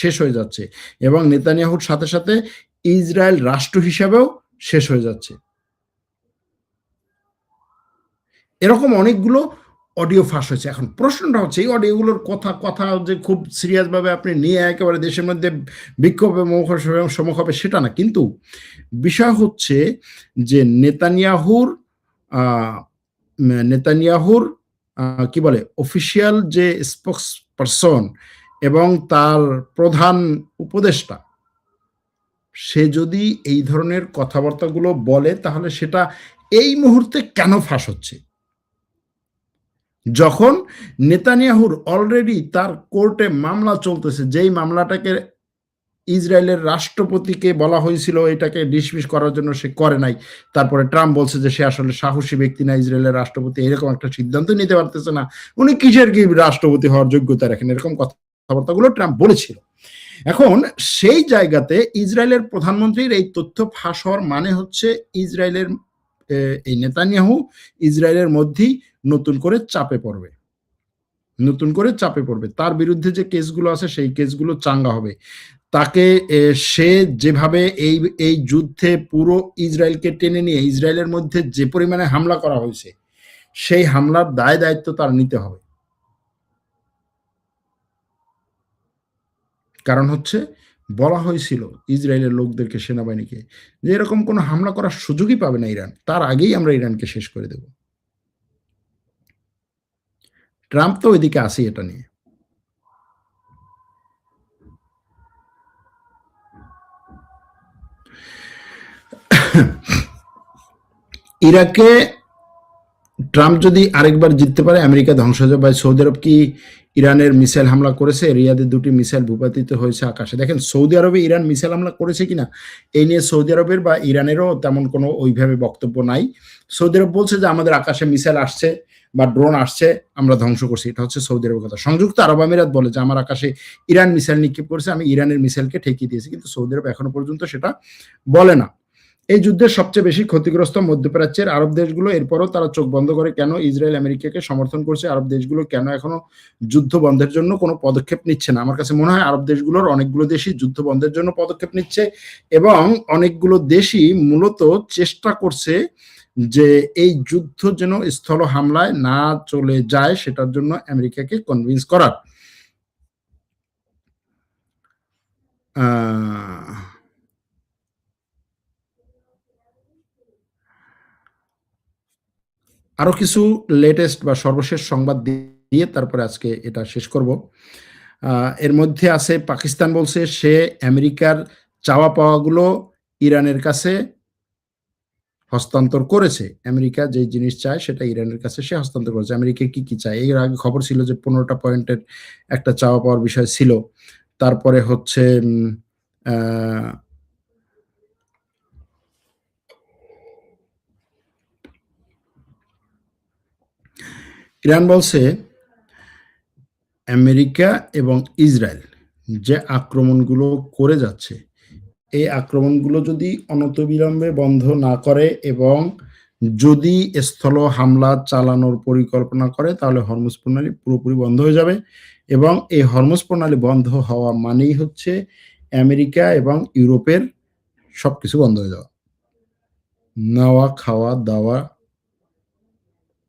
শেষ হয়ে যাচ্ছে এবং নেতানিয়াহুর সাথে সাথে ইসরায়েল রাষ্ট্র হিসাবেও শেষ হয়ে যাচ্ছে। এরকম অনেকগুলো অডিও ফাঁস হয়েছে। এখন প্রশ্নটা হচ্ছে এই অডিওগুলোর কথা যে খুব সিরিয়াস ভাবে আপনি নিয়ে একেবারে দেশের মধ্যে বিক্ষোভে সম্মুখ হবে সেটা না, কিন্তু বিষয় হচ্ছে যে নেতানিয়াহুর কি বলে অফিসিয়াল যে স্পোক্স পারসন এবং তার প্রধান উপদেষ্টা, সে যদি এই ধরনের কথাবার্তাগুলো বলে তাহলে সেটা এই মুহূর্তে কেন ফাঁস হচ্ছে, যখন নেতানিয়াহুর অলরেডি তার কোর্টে মামলা চলতেছে, যেই মামলাটাকে ইসরায়েলের রাষ্ট্রপতিকে বলা হয়েছিল এটাকে ডিসমিস করার জন্য, সে করে নাই। তারপরে ট্রাম্প বলছে যে সে আসলে সাহসী ব্যক্তি না, ইসরায়েলের রাষ্ট্রপতি এরকম একটা সিদ্ধান্ত নিতে পারতেছে না, উনি কিসের কি রাষ্ট্রপতি হওয়ার যোগ্যতা রাখেন, এরকম কথাবার্তাগুলো ট্রাম্প বলেছিল। এখন সেই জায়গাতে ইসরায়েলের প্রধানমন্ত্রীর এই তথ্য ফাঁস হওয়ার মানে হচ্ছে ইসরায়েলের এই নেতানিয়াহু ইসরায়েলের মধ্যেই নতুন করে চাপে পড়বে, তার বিরুদ্ধে যে কেসগুলো আছে সেই কেসগুলো চাঙ্গা হবে। তাকে সে যেভাবে এই যুদ্ধে পুরো ইসরায়েলকে টেনে নিয়ে ইসরায়েলের মধ্যে যে পরিমাণে হামলা করা হয়েছে, সেই হামলার দায় দায়িত্ব তার নিতে হবে। কারণ হচ্ছে বলা হয়েছিল ইসরায়েলের লোকদেরকে, সেনাবাহিনীকে, যে এরকম কোনো হামলা করার সুযোগই পাবে না ইরান, তার আগেই আমরা ইরানকে শেষ করে দেব। ট্রাম্প তো ওইদিকে আসি এটা নিয়ে। ইরাকে ট্রাম্প যদি আরেকবার জিততে পারে আমেরিকা ধ্বংস হয়ে যাবে। সৌদি আরব কি ইরানের মিসাইল হামলা করেছে? রিয়াদে 2টি মিসাইল ভূপাতিত হয়েছে আকাশে। দেখেন সৌদি আরবে ইরান মিসাইল হামলা করেছে কিনা এই নিয়ে সৌদি আরবের বা ইরানেরও তেমন কোনো ওইভাবে বক্তব্য নাই। সৌদি আরব বলছে যে আমাদের আকাশে মিসাইল আসছে বা ড্রোন আসছে, আমরা ধ্বংস করছি। এটা হচ্ছে সৌদি আরবের কথা। সংযুক্ত আরব আমিরাত বলে যে আমার আকাশে ইরান মিসাইল নিক্ষেপ করেছে, আমি ইরানের মিসাইলকে ঠেকিয়ে দিয়েছি, কিন্তু সৌদি আরব এখনো পর্যন্ত সেটা বলে না। এই যুদ্ধের সবচেয়ে বেশি ক্ষতিগ্রস্ত মধ্যপ্রাচ্যের আরব দেশগুলো। এরপরও তারা চোখ বন্ধ করে কেন ইসরায়েল আমেরিকাকে সমর্থন করছে? আরব দেশগুলো কেন এখনো যুদ্ধ বন্ধের জন্য কোনো পদক্ষেপ নিচ্ছে না? আমার কাছে মনে হয় আরব দেশগুলোর অনেকগুলো দেশই যুদ্ধ বন্ধের জন্য পদক্ষেপ নিচ্ছে এবং অনেকগুলো দেশই মূলত চেষ্টা করছে যে এই যুদ্ধ যেন স্থল হামলায় না চলে যায়, সেটার জন্য আমেরিকাকে কনভিন্স করার। আরো কিছু লেটেস্ট বা সর্বশেষ সংবাদ দিয়ে তারপরে আজকে এটা শেষ করব। এর মধ্যে আছে পাকিস্তান বলছে সে আমেরিকার চাওয়া পাওয়াগুলো ইরানের কাছে হস্তান্তর করেছে। আমেরিকা যে জিনিস চায় সেটা ইরানের কাছে সে হস্তান্তর করেছে। আমেরিকা কি কি চায়? এর আগে খবর ছিল যে 15টা পয়েন্টের একটা চাওয়া পাওয়ার বিষয় ছিল। তারপরে হচ্ছে ইরান বলছে আমেরিকা এবং ইসরায়েল যে আক্রমণগুলো করে যাচ্ছে, এই আক্রমণগুলো যদি অনতিবিলম্বে বন্ধ না করে এবং যদি স্থল হামলা চালানোর পরিকল্পনা করে তাহলে হরমুজ প্রণালী পুরোপুরি বন্ধ হয়ে যাবে। এবং এই হরমুজ প্রণালী বন্ধ হওয়া মানেই হচ্ছে আমেরিকা এবং ইউরোপের সবকিছু বন্ধ হয়ে যাওয়া, নেওয়া খাওয়া দাওয়া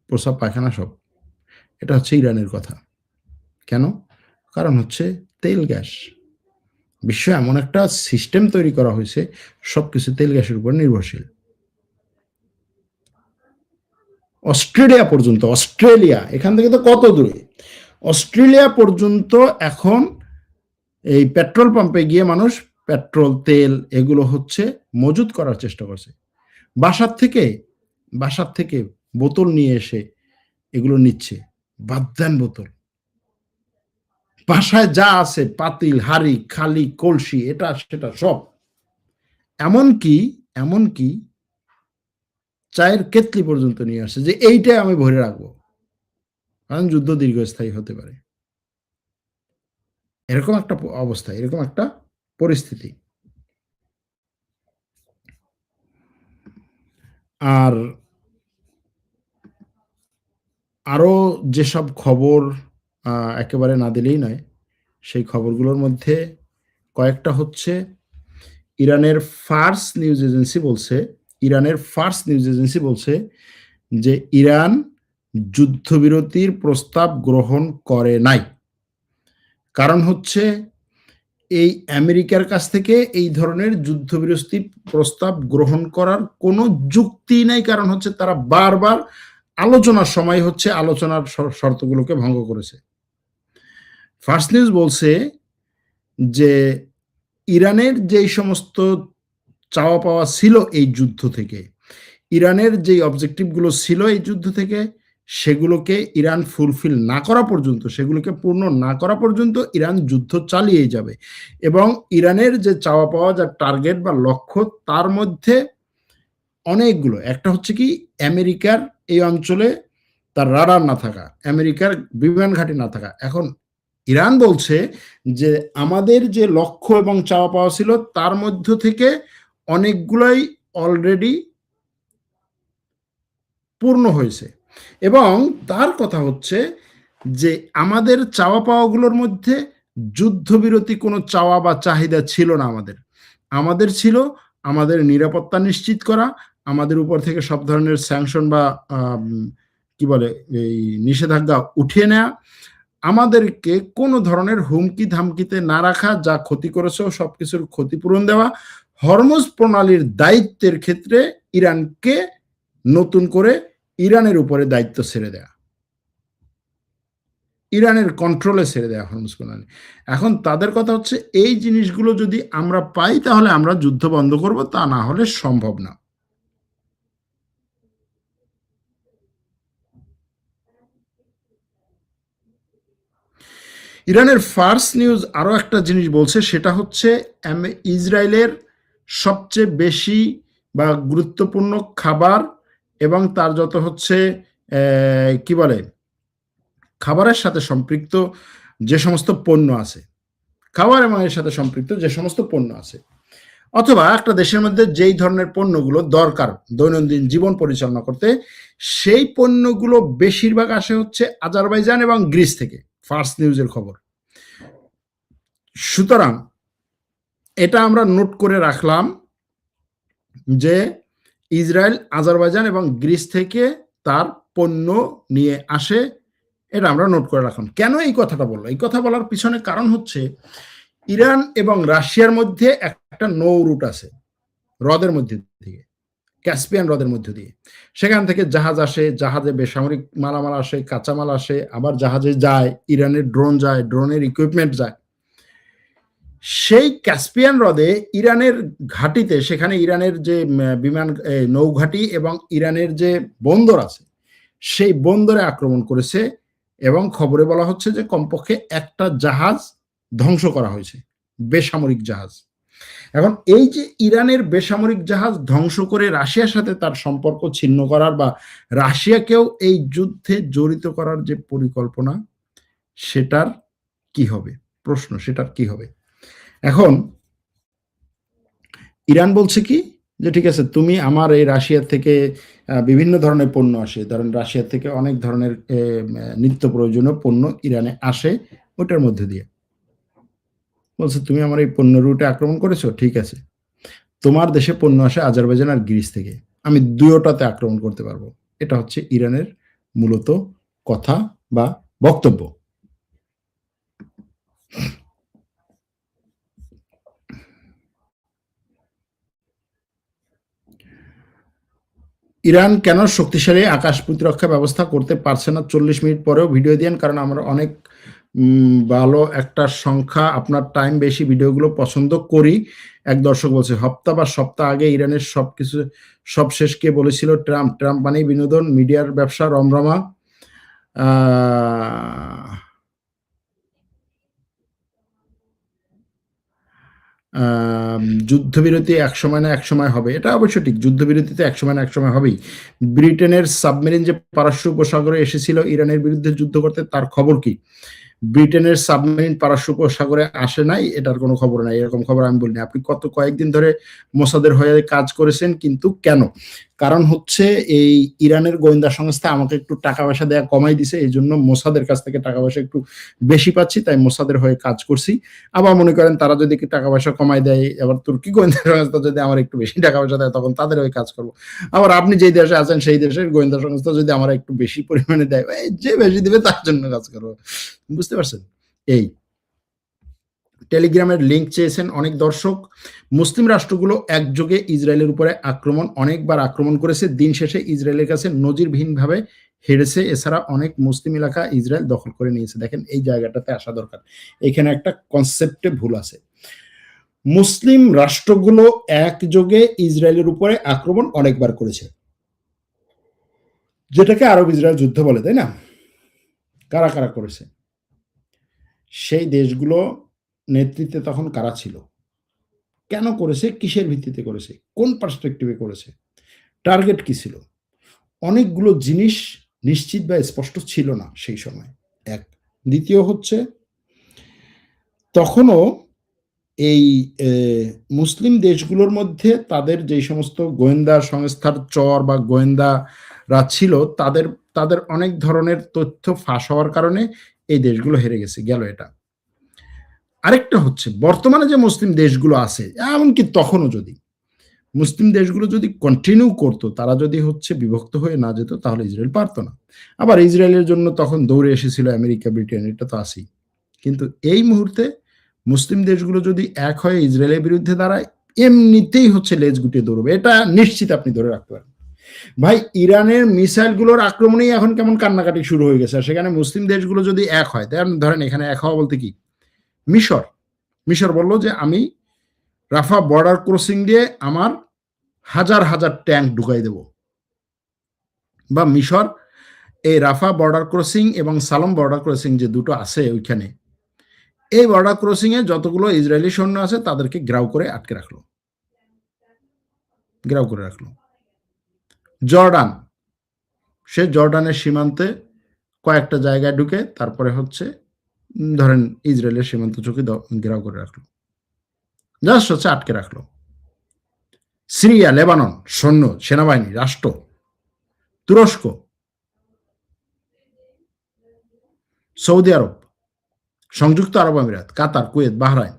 প্রসাব পায়খানা সব। এটা হচ্ছে ইরানের কথা। কেন? কারণ হচ্ছে তেল গ্যাস। বিশ্ব এমন একটা সিস্টেম তৈরি করা হয়েছে সবকিছু তেল গ্যাসের উপর নির্ভরশীল। অস্ট্রেলিয়া পর্যন্ত, অস্ট্রেলিয়া এখান থেকে তো কত দূরে, অস্ট্রেলিয়া পর্যন্ত এখন এই পেট্রোল পাম্পে গিয়ে মানুষ পেট্রোল তেল এগুলো হচ্ছে মজুত করার চেষ্টা করছে। বাসার থেকে বোতল নিয়ে এসে এগুলো নিচ্ছে, বাদ্যান বোতল। বাসায় যা আছে পাতিল হাড়ি খালি কলসি এটা সেটা সব, এমনকি চায়ের কেতলি পর্যন্ত নিয়ে আসছে যে এইটাই আমি ভরে রাখবো, কারণ যুদ্ধ দীর্ঘস্থায়ী হতে পারে। এরকম একটা অবস্থা, এরকম একটা পরিস্থিতি। আর আরো যেসব খবর একেবারে না দিলেই নয়, সেই খবরগুলোর মধ্যে কয়েকটা হচ্ছে ইরানের ফার্স নিউজ এজেন্সি বলছে যে ইরান যুদ্ধবিরতির প্রস্তাব গ্রহণ করে নাই। কারণ হচ্ছে এই আমেরিকার কাছ থেকে এই ধরনের যুদ্ধবিরতি প্রস্তাব গ্রহণ করার কোনো যুক্তি নাই। কারণ হচ্ছে তারা বারবার আলোচনার সময় হচ্ছে আলোচনার শর্তগুলোকে ভঙ্গ করেছে। ফার্স্ট নিউজ বলছে যে ইরানের যেই সমস্ত চাওয়া পাওয়া ছিল এই যুদ্ধ থেকে, ইরানের যেই অবজেক্টিভগুলো ছিল এই যুদ্ধ থেকে, সেগুলোকে ইরান ফুলফিল না করা পর্যন্ত, সেগুলোকে পূর্ণ না করা পর্যন্ত ইরান যুদ্ধ চালিয়ে যাবে। এবং ইরানের যে চাওয়া পাওয়া যা টার্গেট বা লক্ষ্য, তার মধ্যে অনেকগুলো। একটা হচ্ছে কি আমেরিকার এই অঞ্চলে তার রাডার না থাকা, আমেরিকার বিমান ঘাঁটি না থাকা। এখন ইরান বলছে যে আমাদের যে লক্ষ্য এবং চাওয়া পাওয়া ছিল তার মধ্য থেকে অনেকগুলোই অলরেডি পূর্ণ হয়েছে। এবং তার কথা হচ্ছে যে আমাদের চাওয়া পাওয়াগুলোর মধ্যে যুদ্ধবিরতি কোনো চাওয়া বা চাহিদা ছিল না। আমাদের ছিল আমাদের নিরাপত্তা নিশ্চিত করা, আমাদের উপর থেকে সব ধরনের স্যাংশন বা কি বলে এই নিষেধাজ্ঞা উঠিয়ে নেওয়া, আমাদেরকে কোনো ধরনের হুমকি ধামকিতে না রাখা, যা ক্ষতি করেছে সবকিছুর ক্ষতিপূরণ দেওয়া, হরমুজ প্রণালীর দায়িত্বের ক্ষেত্রে ইরানকে নতুন করে ইরানের উপরে দায়িত্ব ছেড়ে দেয়া। ইরানের কন্ট্রোলে ছেড়ে দেয়া হরমুজ প্রণালী। এখন তাদের কথা হচ্ছে এই জিনিসগুলো যদি আমরা পাই তাহলে আমরা যুদ্ধ বন্ধ করব, তা না হলে সম্ভব না। ইরানের ফার্স্ট নিউজ আরো একটা জিনিস বলছে, সেটা হচ্ছে ইসরায়েলের সবচেয়ে বেশি বা গুরুত্বপূর্ণ খাবার এবং তার যত হচ্ছে কি বলে খাবারের সাথে সম্পৃক্ত যে সমস্ত পণ্য আছে, খাবার এবং এর সাথে সম্পৃক্ত যে সমস্ত পণ্য আছে, অথবা একটা দেশের মধ্যে যেই ধরনের পণ্যগুলো দরকার দৈনন্দিন জীবন পরিচালনা করতে, সেই পণ্যগুলো বেশিরভাগ আসে হচ্ছে আজারবাইজান এবং গ্রিস থেকে। ফার্স্ট নিউজের খবর। সুতরাং এটা আমরা নোট করে রাখলাম যে ইসরায়েল আজারবাইজান এবং গ্রিস থেকে তার পণ্য নিয়ে আসে, এটা আমরা নোট করে রাখলাম। কেন এই কথাটা বললো? এই কথা বলার পিছনে কারণ হচ্ছে ইরান এবং রাশিয়ার মধ্যে একটা নৌ রুট আছে হ্রদের মধ্যে থেকে, ক্যাসপিয়ান হ্রদের মধ্য দিয়ে। সেখান থেকে জাহাজ আসে, জাহাজে বেসামরিক মালামাল আসে, কাঁচামাল আসে, আবার জাহাজে যায়, ইরানের ড্রোন যায়, ড্রোনের ইকুইপমেন্ট যায়। সেই ক্যাসপিয়ান হ্রদে ইরানের ঘাঁটিতে, সেখানে ইরানের যে বিমান নৌঘাঁটি এবং ইরানের যে বন্দর আছে, সেই বন্দরে আক্রমণ করেছে এবং খবরে বলা হচ্ছে যে কমপক্ষে একটা জাহাজ ধ্বংস করা হয়েছে, বেসামরিক জাহাজ। এখন এই যে ইরানের বেসামরিক জাহাজ ধ্বংস করে রাশিয়ার সাথে তার সম্পর্ক ছিন্ন করার বা রাশিয়াকেও এই যুদ্ধে জড়িত করার যে পরিকল্পনা, সেটার কি হবে? প্রশ্ন, সেটার কি হবে? এখন ইরান বলছে কি যে ঠিক আছে, তুমি আমার এই রাশিয়া থেকে বিভিন্ন ধরনের পণ্য আসে, ধরেন রাশিয়া থেকে অনেক ধরনের নিত্য প্রয়োজনীয় পণ্য ইরানে আসে, ওটার মধ্যে দিয়ে বলছে তুমি আমার এই পণ্য রুটে আক্রমণ করেছো, ঠিক আছে, তোমার দেশে পণ্য আসে আজারবাইজান আর গ্রিস থেকে, আমি দুয়োটাতে আক্রমণ করতে পারবো। এটা হচ্ছে ইরানের মূলত কথা বা বক্তব্য। ইরান কেন শক্তিশালী আকাশ প্রতিরক্ষা ব্যবস্থা করতে পারছে না? 40 মিনিট পরেও ভিডিও দিন, কারণ আমরা অনেক ভালো একটা সংখ্যা, আপনার টাইম বেশি ভিডিওগুলো পছন্দ করি। এক দর্শক বলছে হপ্তা বা সপ্তাহ আগে ইরানের সবকিছু সব শেষ কে বলেছিল? ট্রাম্প। ট্রাম্প মানেই বিনোদন, মিডিয়ার ব্যবসা রমরমা। যুদ্ধবিরতি একসময় না একসময় হবে, এটা অবশ্য ঠিক, যুদ্ধবিরতিতে একসময় না একসময় হবেই। ব্রিটেনের সাবমেরিন যে পারস্য উপসাগরে এসেছিল ইরানের বিরুদ্ধে যুদ্ধ করতে, তার খবর কি? ব্রিটেনের সাবমেরিন পারস্য উপসাগরে আসে নাই, এটার কোনো খবর নাই, এরকম খবর আমি বলিনি। আপনি কয়েকদিন ধরে মোসাদের হয়ে কাজ করেছেন, কিন্তু কেন? কারণ হচ্ছে এই ইরানের গোয়েন্দা সংস্থা আমাকে একটু টাকা পয়সা দেয়া কমাই দিছে, এই জন্য মোসাদের কাছ থেকে টাকা পয়সা একটু বেশি পাচ্ছি, তাই মোসাদের হয়ে কাজ করছি। আবার মনে করেন তারা যদি টাকা পয়সা কমাই দেয়, আবার তুর্কি গোয়েন্দা সংস্থা যদি আমার একটু বেশি টাকা পয়সা দেয়, তখন তাদের হয়ে কাজ করবো। আবার আপনি যেই দেশে আছেন সেই দেশের গোয়েন্দা সংস্থা যদি আমার একটু বেশি পরিমাণে দেয়, যে বেশি দিবে তার জন্য কাজ করবো। বুঝতে পারছেন? এই টেলিগ্রামের লিঙ্ক চেয়েছেন অনেক দর্শক। মুসলিম রাষ্ট্রগুলো একযোগে ইসরায়েলের উপরে অনেকবার আক্রমণ করেছে, দিন শেষে ইসরায়েলের কাছে নজিরবিহীনভাবে হেরেছে। এছাড়া অনেক মুসলিম এলাকা ইসরায়েল দখল করে নিয়েছে। দেখেন, এই জায়গাটাতে আসা দরকার, এখানে একটা কনসেপ্টে ভুল আছে। মুসলিম রাষ্ট্রগুলো একযোগে ইসরায়েলের উপরে আক্রমণ অনেকবার করেছে, যেটাকে আরব ইসরায়েল যুদ্ধ বলে, তাই না? কারা কারা করেছে? সেই দেশগুলো নেতৃত্বে তখন কারা ছিল? কেন করেছে? কিসের ভিত্তিতে করেছে? কোন পার্সপেক্টিভে করেছে? টার্গেট কি ছিল? অনেকগুলো জিনিস নিশ্চিত বা স্পষ্ট ছিল না সেই সময়, এক। দ্বিতীয় হচ্ছে, তখনও এই মুসলিম দেশগুলোর মধ্যে তাদের যে সমস্ত গোয়েন্দা সংস্থার চর বা গোয়েন্দারা ছিল, তাদের অনেক ধরনের তথ্য ফাঁস হওয়ার কারণে এই দেশগুলো হেরে গেল। এটা আরেকটা হচ্ছে, বর্তমানে যে মুসলিম দেশগুলো আছে, এমনকি তখনও যদি মুসলিম দেশগুলো যদি কন্টিনিউ করতো, তারা যদি হচ্ছে বিভক্ত হয়ে না যেত, তাহলে ইসরায়েল পারতো না। আবার ইসরায়েলের জন্য তখন দৌড়ে এসেছিল আমেরিকা, ব্রিটেন, এটা তো আছেই। কিন্তু এই মুহূর্তে মুসলিম দেশগুলো যদি এক হয়ে ইসরায়েলের বিরুদ্ধে দাঁড়ায়, এমনিতেই হচ্ছে লেজ গুটিয়ে দৌড়বে, এটা নিশ্চিত আপনি ধরে রাখতে পারেন। ভাই ইরানের মিসাইলগুলোর আক্রমণেই এখন কেমন কান্নাকাটি শুরু হয়ে গেছে। আর সেখানে মুসলিম দেশগুলো যদি এক হয়, ধরেন এখানে এক হওয়া বলতে কি? মিশর বলল যে আমি রাফা বর্ডার ক্রসিং দিয়ে আমার হাজার হাজার ট্যাঙ্ক ঢুকাই দেব। বা মিশর এই রাফা বর্ডার ক্রসিং এবং সালাম বর্ডার ক্রসিং যে দুটো আছে ওইখানে, এই বর্ডার ক্রসিং এ যতগুলো ইসরায়েলি সৈন্য আছে তাদেরকে গ্রাউ করে আটকে রাখলো, গ্রাউ করে রাখলো। জর্ডান, সে জর্ডানের সীমান্তে কয়েকটা জায়গায় ঢুকে তারপরে হচ্ছে ধরেন ইসরায়েলের সীমান্ত চৌকি ঘেরাও করে রাখলো, জাস্ট হচ্ছে আটকে রাখলো। সিরিয়া, লেবানন, সৈন্য, সেনাবাহিনী, রাষ্ট্র, তুরস্ক, সৌদি আরব, সংযুক্ত আরব আমিরাত, কাতার, কুয়েত, বাহরাইন।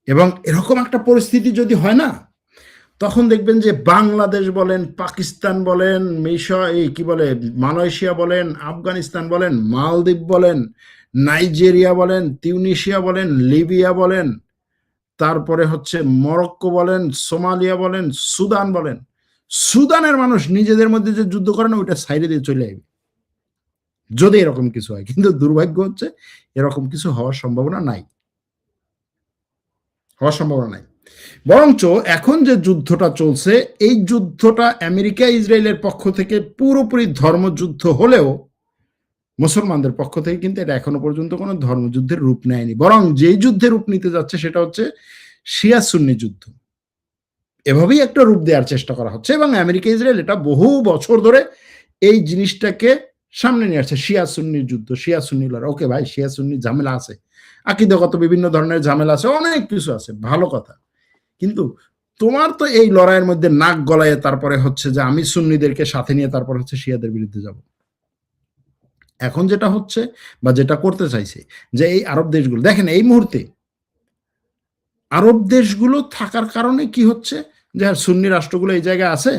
এবং এরকম একটা পরিস্থিতি যদি হয় না, তখন দেখবেন যে বাংলাদেশ বলেন, পাকিস্তান বলেন, কি বলে মালয়েশিয়া বলেন, আফগানিস্তান বলেন, মালদ্বীপ বলেন, নাইজেরিয়া বলেন, তিউনিশিয়া বলেন, লিবিয়া বলেন, তারপরে হচ্ছে মরক্কো বলেন, সোমালিয়া বলেন, সুদান বলেন, সুদানের মানুষ নিজেদের মধ্যে যে যুদ্ধ করে না ওইটা সাইডে দিয়ে চলে আসবে যদি এরকম কিছু হয়। কিন্তু দুর্ভাগ্য হচ্ছে এরকম কিছু হওয়ার সম্ভাবনা নাই, বরঞ্চ এখন যে যুদ্ধটা চলছে এই যুদ্ধটা আমেরিকা ইসরায়েলের পক্ষ থেকে পুরোপুরি ধর্মযুদ্ধ হলেও মুসলমানদের পক্ষ থেকে কিন্তু এটা এখনো পর্যন্ত কোনো ধর্মযুদ্ধের রূপ নেয়নি, বরং যেই যুদ্ধের রূপ নিতে যাচ্ছে সেটা হচ্ছে শিয়া সুন্নি যুদ্ধ। এভাবেই একটা রূপ দেওয়ার চেষ্টা করা হচ্ছে এবং আমেরিকা ইসরায়েল এটা বহু বছর ধরে এই জিনিসটাকে সামনে নিয়ে আসছে। শিয়া সুন্নির যুদ্ধ, শিয়া সুন্নি লড়াই। ওকে ভাই, শিয়া সুন্নি ঝামেলা আছে, আকীদাগত বিভিন্ন ধরনের ঝামেলা আছে, অনেক কিছু আছে, ভালো কথা। কিন্তু তোমার তো এই লড়াইয়ের মধ্যে নাক গলায় তারপরে হচ্ছে যে আমি সুন্নিদেরকে সাথে নিয়ে তারপর হচ্ছে শিয়াদের বিরুদ্ধে যাব। এখন যেটা হচ্ছে বা যেটা করতে চাইছে যে এই আরব দেশগুলো, দেখেন এই মুহূর্তে আরব দেশগুলো থাকার কারণে কি হচ্ছে যে সুন্নি রাষ্ট্রগুলো এই জায়গায় আছে,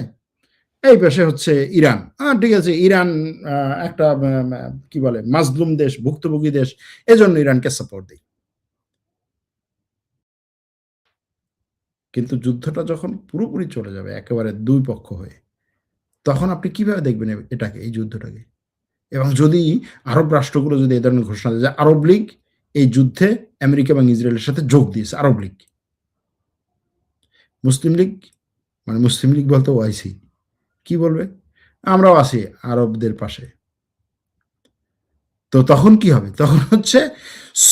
এই পাশে হচ্ছে ইরান। ঠিক আছে, ইরান একটা কি বলে মাজলুম দেশ, ভুক্তভোগী দেশ, এজন্য ইরানকে সাপোর্ট দিই। কিন্তু যুদ্ধটা যখন পুরোপুরি চলে যাবে একেবারে দুই পক্ষ হয়ে, তখন আপনি কিভাবে দেখবেন এটাকে, এই যুদ্ধটাকে? এবং যদি আরব রাষ্ট্রগুলো যদি এ ধরনের ঘোষণা দেয় যে আরব লীগ এই যুদ্ধে আমেরিকা এবং ইসরায়েলের সাথে যোগ দিয়েছে, আরব লীগ, মুসলিম লীগ মানে মুসলিম লীগ বলতে ওআইসি কি বলবে? আমরাও আছি আরবদের পাশে। তো তখন কি হবে? তখন হচ্ছে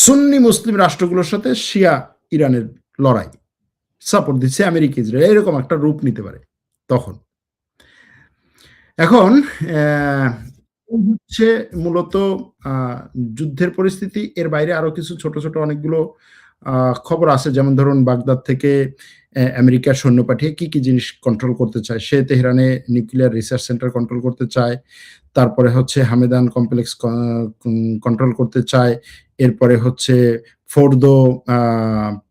সুন্নি মুসলিম রাষ্ট্রগুলোর সাথে শিয়া ইরানের লড়াই, সাপোর্ট দিচ্ছে আমেরিকা ইসরায়েল, এরকম একটা রূপ নিতে পারে তখন। এখন হচ্ছে মূলত যুদ্ধের পরিস্থিতি, এর বাইরে আরো কিছু ছোট ছোট অনেকগুলো খবর আছে, যেমন ধরুন বাগদাদ থেকে আমেরিকার সৈন্য পাঠিয়ে কি কি জিনিস কন্ট্রোল করতে চায়। সে তেহরানে নিউক্লিয়ার রিসার্চ সেন্টার কন্ট্রোল করতে চায়, তারপরে হচ্ছে হামেদান কমপ্লেক্স কন্ট্রোল করতে চায়, এরপরে হচ্ছে ফোর্দো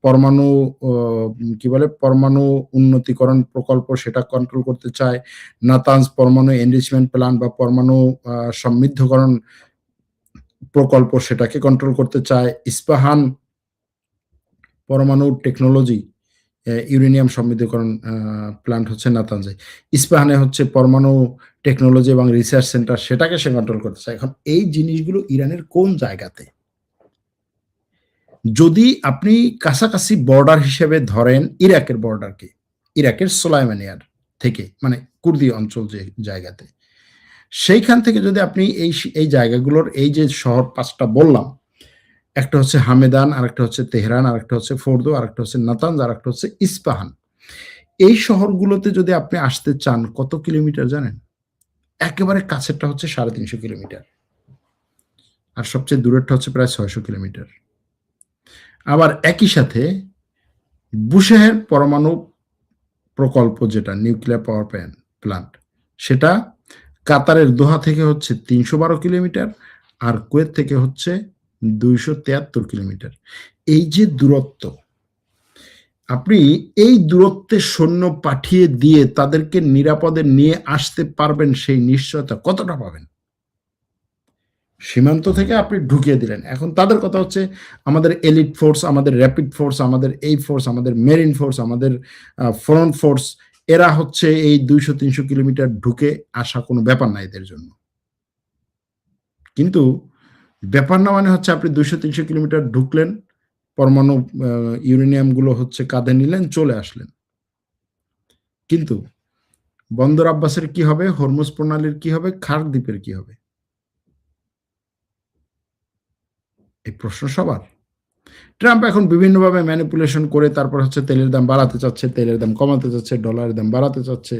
পরমাণু কি বলে পরমাণু উন্নতিকরণ প্রকল্প সেটা কন্ট্রোল করতে চায়, নাতানজ পরমাণু এনরিচমেন্ট প্ল্যান বা পরমাণু সমৃদ্ধকরণ প্রকল্প সেটাকে কন্ট্রোল করতে চায়, ইস্পাহান পরমাণু টেকনোলজি ইউরেনিয়াম সমৃদ্ধকরণ প্ল্যান্ট হচ্ছে নাতানজে, ইস্পাহানে হচ্ছে পরমাণু টেকনোলজি এবং রিসার্চ সেন্টার, সেটাকে সে কন্ট্রোল করতে চায়। এখন এই জিনিসগুলো ইরানের কোন জায়গাতে? যদি আপনি কাছাকাছি বর্ডার হিসেবে ধরেন ইরাকের বর্ডারকে, ইরাকের সোলাইমানিয়ার থেকে মানে কুর্দি অঞ্চল যে জায়গাতে, সেইখান থেকে যদি আপনি এই জায়গাগুলোর এই যে শহর 5টা বললাম, একটা হচ্ছে হামেদান, আরেকটা হচ্ছে তেহরান, আরেকটা হচ্ছে ফোর্দো, আরেকটা হচ্ছে নাতানজ, আরেকটা হচ্ছে ইস্পাহান, এই শহরগুলোতে যদি আপনি আসতে চান কত কিলোমিটার জানেন? একেবারে কাছেরটা হচ্ছে 350 কিলোমিটার, আর সবচেয়ে দূরেরটা হচ্ছে প্রায় 600 কিলোমিটার। আবার একই সাথে বুশেহের পরমাণু প্রকল্প যেটা নিউক্লিয়ার পাওয়ার প্ল্যান্ট, সেটা কাতারের দোহা থেকে হচ্ছে 312 কিলোমিটার, আর কুয়েত থেকে হচ্ছে 273 কিলোমিটার। এই যে দূরত্ব, আপনি এই দূরত্বে সৈন্য পাঠিয়ে দিয়ে তাদেরকে নিরাপদে নিয়ে আসতে পারবেন, সেই নিশ্চয়তা কতটা পাবেন? সীমান্ত থেকে আপনি ঢুকিয়ে দিলেন। এখন তাদের কথা হচ্ছে আমাদের এলিট ফোর্স, আমাদের র্যাপিড ফোর্স, আমাদের এই ফোর্স, আমাদের মেরিন ফোর্স, আমাদের ফ্রন্ট ফোর্স, এরা হচ্ছে এই 200-300 কিলোমিটার ঢুকে আসা কোনো ব্যাপার না এদের জন্য। কিন্তু ব্যাপার না মানে হচ্ছে আপনি 200-300 কিলোমিটার ঢুকলেন, পরমাণু ইউরেনিয়াম গুলো হচ্ছে কাঁধে নিলেন, চলে আসলেন। কিন্তু বন্দর আব্বাসের কি হবে? হরমুজ প্রণালীর কি হবে? খার্ক দ্বীপের কি হবে? এই প্রশ্ন সবার। ট্রাম্প এখন বিভিন্নভাবে ম্যানিপুলেশন করে তারপর হচ্ছে তেলের দাম বাড়াতে চাচ্ছে, তেলের দাম কমাতে চাচ্ছে, ডলারের দাম বাড়াতে চাচ্ছে।